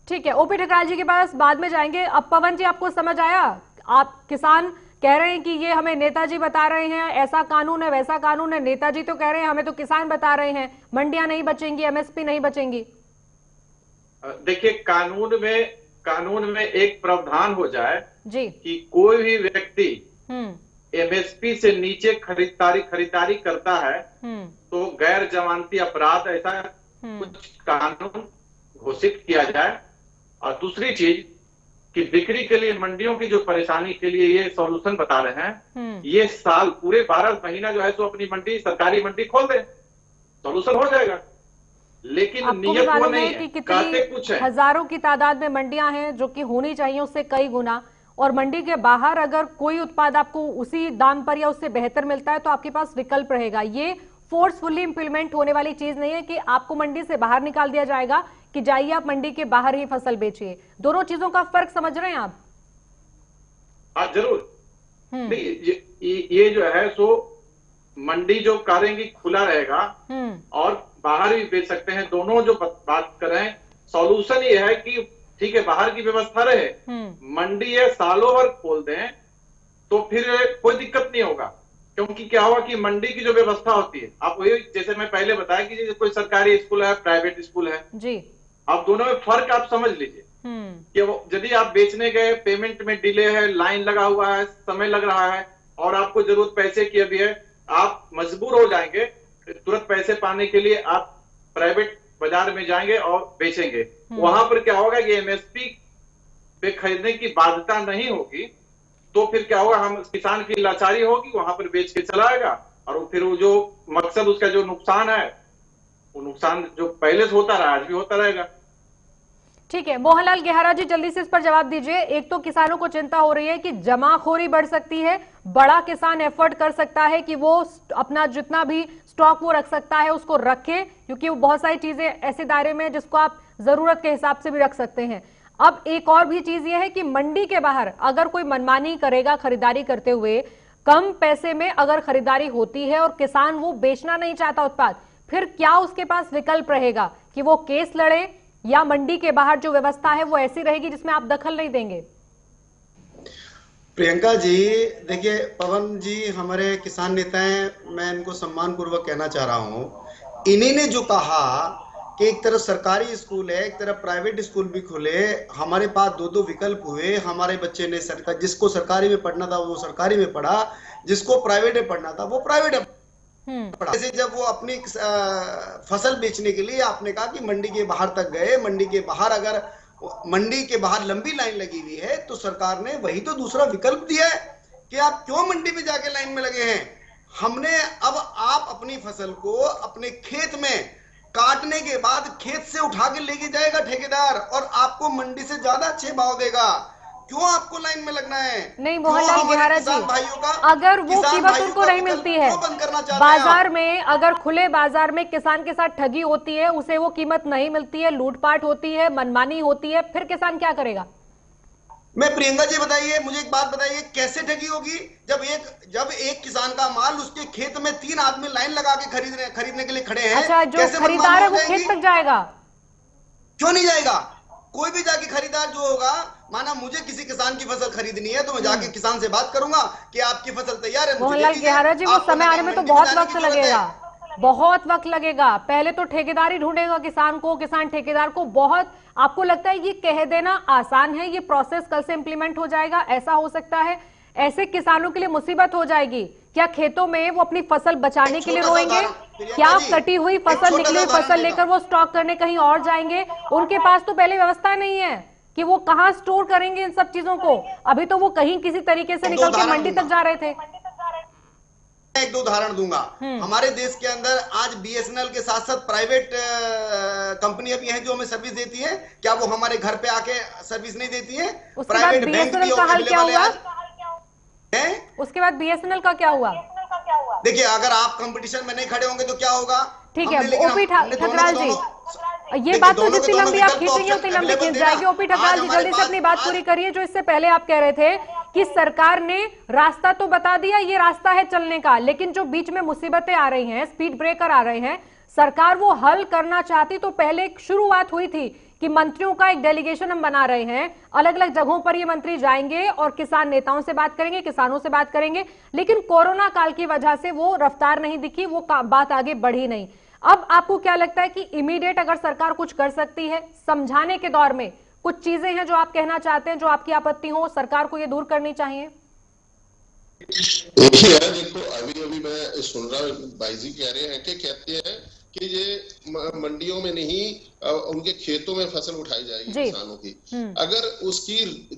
ठीक है, ओपी ठकराल जी के पास बाद में जाएंगे। अब पवन जी, आपको समझ आया? आप किसान कह रहे हैं कि ये हमें नेताजी बता रहे हैं, ऐसा कानून है वैसा कानून है। नेताजी तो कह रहे हैं, हमें तो किसान बता रहे हैं मंडियां नहीं बचेंगी, MSP नहीं बचेंगी। देखिए, कानून में एक प्रावधान हो जाए जी कि कोई भी व्यक्ति एमएसपी से नीचे खरीदारी करता है तो गैर जमानती अपराध ऐसा कुछ कानून घोषित किया जाए। और दूसरी चीज कि बिक्री के लिए मंडियों की जो परेशानी के लिए ये सॉल्यूशन बता रहे हैं, ये साल पूरे 12 महीना जो है तो अपनी मंडी, सरकारी मंडी खोल दे, सॉल्यूशन हो जाएगा। लेकिन नियत वो नहीं है, कहते कुछ है। हजारों की तादाद में मंडियां हैं जो कि होनी चाहिए उससे कई गुना, और मंडी के बाहर अगर कोई उत्पाद आपको उसी दाम पर या उससे बेहतर मिलता है तो आपके पास विकल्प रहेगा। ये फोर्सफुली इंप्लीमेंट होने वाली चीज नहीं है कि आपको मंडी से बाहर निकाल दिया जाएगा कि जाइए आप मंडी के बाहर ही फसल बेचिए। दोनों चीजों का फर्क समझ रहे हैं आप? हाँ जरूर। नहीं, ये जो है सो मंडी जो करेंगी खुला रहेगा और बाहर भी बेच सकते हैं। दोनों जो बात कर रहे हैं, सॉल्यूशन ये है कि ठीक है बाहर की व्यवस्था रहे, मंडी है सालों भर खोल दें तो फिर कोई दिक्कत नहीं होगा। क्योंकि क्या हुआ कि मंडी की जो व्यवस्था होती है, आप वही जैसे मैं पहले बताया कि जैसे कोई सरकारी स्कूल है, प्राइवेट स्कूल है जी, अब दोनों में फर्क आप समझ लीजिए कि यदि आप बेचने गए, पेमेंट में डिले है, लाइन लगा हुआ है, समय लग रहा है और आपको जरूरत पैसे की अभी है, आप मजबूर हो जाएंगे तुरंत पैसे पाने के लिए, आप प्राइवेट बाजार में जाएंगे और बेचेंगे। वहां पर क्या होगा कि एमएसपी पे खरीदने की बाध्यता नहीं होगी, तो फिर क्या होगा, हम किसान की लाचारी होगी, वहां पर बेच के चला आएगा और फिर वो जो मकसद उसका जो नुकसान है, वो नुकसान जो पहले से होता रहा आज भी होता रहेगा। ठीक है, मोहनलाल गेहरा जी जल्दी से इस पर जवाब दीजिए। एक तो किसानों को चिंता हो रही है कि जमाखोरी बढ़ सकती है, बड़ा किसान एफर्ट कर सकता है कि वो अपना जितना भी स्टॉक वो रख सकता है उसको रखे, क्योंकि वो बहुत सारी चीजें ऐसे दायरे में जिसको आप जरूरत के हिसाब से भी रख सकते हैं। अब एक और भी चीज ये है कि मंडी के बाहर अगर कोई मनमानी करेगा खरीदारी करते हुए, कम पैसे में अगर खरीदारी होती है और किसान वो बेचना नहीं चाहता उत्पाद, फिर क्या उसके पास विकल्प रहेगा कि वो केस लड़े या मंडी के बाहर जो व्यवस्था है वो ऐसी रहेगी जिसमें आप दखल नहीं देंगे? प्रियंका जी देखिए, पवन जी हमारे किसान नेता हैं, मैं इनको सम्मान पूर्वक कहना चाह रहा हूं, इन्हीं ने जो कहा कि एक तरफ सरकारी स्कूल है, एक तरफ प्राइवेट स्कूल भी खुले, हमारे पास दो विकल्प हुए, हमारे बच्चे ने जिसको सरकारी में पढ़ना था वो सरकारी में पढ़ा, जिसको प्राइवेट में पढ़ना था वो प्राइवेट में पढ़ा। जैसे जब वो अपनी फसल बेचने के लिए आपने कहा कि मंडी के बाहर तक गए, मंडी के बाहर अगर मंडी के बाहर लंबी लाइन लगी हुई है तो सरकार ने वही तो दूसरा विकल्प दिया है कि आप क्यों मंडी में जाके लाइन में लगे हैं। हमने अब आप अपनी फसल को अपने खेत में काटने के बाद खेत से उठा के लेके जाएगा ठेकेदार और आपको मंडी से ज्यादा अच्छे भाव देगा। क्यों आपको लाइन में लगना है? नहीं मोहनलाल गेहरा जी, अगर वो कीमत उनको नहीं मिलती है बाजार में, अगर खुले बाजार में किसान के साथ ठगी होती है, उसे वो कीमत नहीं मिलती है, लूटपाट होती है, मनमानी होती है, फिर किसान क्या करेगा? मैं प्रियंका जी बताइए, मुझे एक बात बताइए, कैसे ठगी होगी? जब एक किसान का माल उसके खेत में 3 आदमी लाइन लगा के खरीदने के लिए खड़े हैं। अच्छा, जो खरीदार है वो खेत तक जाएगा? क्यों नहीं जाएगा? कोई भी जाके खरीदार जो होगा, माना मुझे किसी किसान की फसल खरीदनी है तो मैं जाके किसान से बात करूंगा कि आपकी फसल तैयार है। मोहनलाल गेहरा जी, वो समय आने में तो बहुत वक्त लगेगा, बहुत वक्त लगेगा। पहले तो ठेकेदारी ढूंढेगा किसान को, किसान ठेकेदार को। बहुत आपको लगता है ये कह देना आसान है, ये प्रोसेस कल से इंप्लीमेंट हो जाएगा, ऐसा हो सकता है? ऐसे किसानों के लिए मुसीबत हो जाएगी। क्या खेतों में वो अपनी फसल बचाने के लिए रोएंगे? क्या कटी हुई फसल, निकली हुई फसल लेकर वो स्टॉक करने कहीं और जाएंगे? उनके पास तो पहले व्यवस्था नहीं है कि वो कहाँ स्टोर करेंगे इन सब चीजों को। अभी तो वो कहीं किसी तरीके से निकल के मंडी तक जा रहे थे। एक दो उदाहरण दूंगा। हमारे देश के अंदर आज बीएसएनएल के साथ साथ प्राइवेट कंपनियां भी हैं जो हमें सर्विस देती है। क्या वो हमारे घर पे आके सर्विस नहीं देती है? प्राइवेट बैंक भी अवेलेबल है। उसके बाद बीएसएनएल का क्या हुआ? देखिए, अगर आप कंपटीशन में नहीं खड़े होंगे तो क्या होगा? ठीक है ओपी ठकराल जी, ये बात तो जितनी लंबी आप खींचेंगे उतनी लंबी खींच जाएगी। ओपी ठकराल जी जल्दी से अपनी बात पूरी करिए। जो इससे पहले आप कह रहे थे कि सरकार ने रास्ता तो बता दिया, ये रास्ता है चलने का, लेकिन जो बीच में मुसीबतें आ रही हैं, स्पीड ब्रेकर आ रहे हैं, सरकार वो हल करना चाहती तो पहले एक शुरुआत हुई थी कि मंत्रियों का एक डेलीगेशन हम बना रहे हैं, अलग अलग जगहों पर ये मंत्री जाएंगे और किसान नेताओं से बात करेंगे, किसानों से बात करेंगे। लेकिन कोरोना काल की वजह से वो रफ्तार नहीं दिखी, वो बात आगे बढ़ी नहीं। अब आपको क्या लगता है कि इमीडिएट अगर सरकार कुछ कर सकती है, समझाने के दौर में कुछ चीजें हैं जो आप कहना चाहते हैं, जो आपकी आपत्ति हो, सरकार को ये दूर करनी चाहिए? देखिए देखो, अभी मैं सुन रहा हूँ भाई जी कह रहे हैं कि कहते हैं कि ये मंडियों में नहीं उनके खेतों में फसल उठाई जाएगी किसानों की। अगर उसकी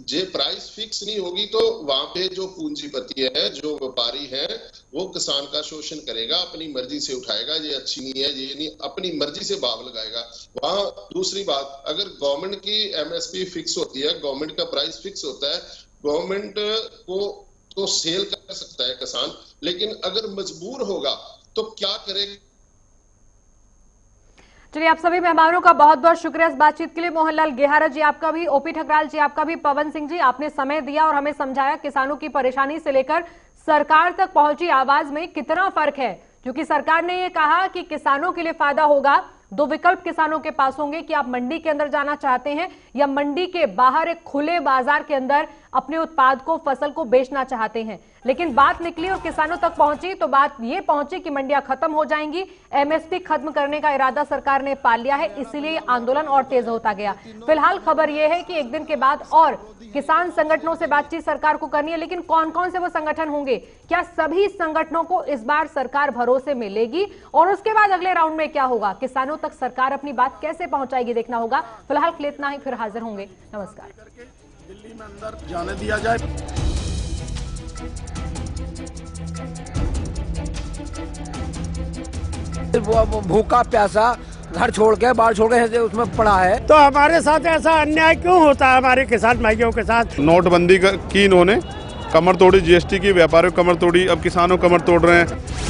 जे प्राइस फिक्स नहीं होगी तो वहां पे जो पूंजीपति है, जो व्यापारी है, वो किसान का शोषण करेगा, अपनी मर्जी से उठाएगा, ये अच्छी नहीं है, ये नहीं, अपनी मर्जी से भाव लगाएगा वहां। दूसरी बात, अगर गवर्नमेंट की एमएसपी फिक्स होती है, गवर्नमेंट का प्राइस फिक्स होता है, गवर्नमेंट को तो सेल कर सकता है किसान, लेकिन अगर मजबूर होगा तो क्या करेगा? चलिए, आप सभी मेहमानों का बहुत बहुत शुक्रिया इस बातचीत के लिए। मोहनलाल गेहारा जी आपका भी, ओपी ठकराल जी आपका भी, पवन सिंह जी आपने समय दिया और हमें समझाया किसानों की परेशानी से लेकर सरकार तक पहुंची आवाज में कितना फर्क है। क्योंकि सरकार ने ये कहा कि किसानों के लिए फायदा होगा, दो विकल्प किसानों के पास होंगे कि आप मंडी के अंदर जाना चाहते हैं या मंडी के बाहर एक खुले बाजार के अंदर अपने उत्पाद को, फसल को बेचना चाहते हैं। लेकिन बात निकली और किसानों तक पहुंची तो बात ये पहुंची कि मंडियां खत्म हो जाएंगी, एमएसपी खत्म करने का इरादा सरकार ने पाल लिया है, इसीलिए आंदोलन और तेज होता गया। फिलहाल खबर यह है कि एक दिन के बाद और किसान संगठनों से बातचीत सरकार को करनी है, लेकिन कौन कौन से वो संगठन होंगे, क्या सभी संगठनों को इस बार सरकार भरोसे में लेगी और उसके बाद अगले राउंड में क्या होगा, किसानों तक सरकार अपनी बात कैसे पहुंचाएगी, देखना होगा। फिलहाल के लिए इतना ही, फिर हाजिर होंगे। नमस्कार। दिल्ली में अंदर जाने दिया जाए। वो भूखा प्यासा घर छोड़ के, बाहर छोड़ के उसमें पड़ा है, तो हमारे साथ ऐसा अन्याय क्यों होता है हमारे किसान भाइयों के साथ? नोटबंदी की इन्होंने कमर तोड़ी, जीएसटी की, व्यापारियों कमर तोड़ी, अब किसानों कमर तोड़ रहे हैं।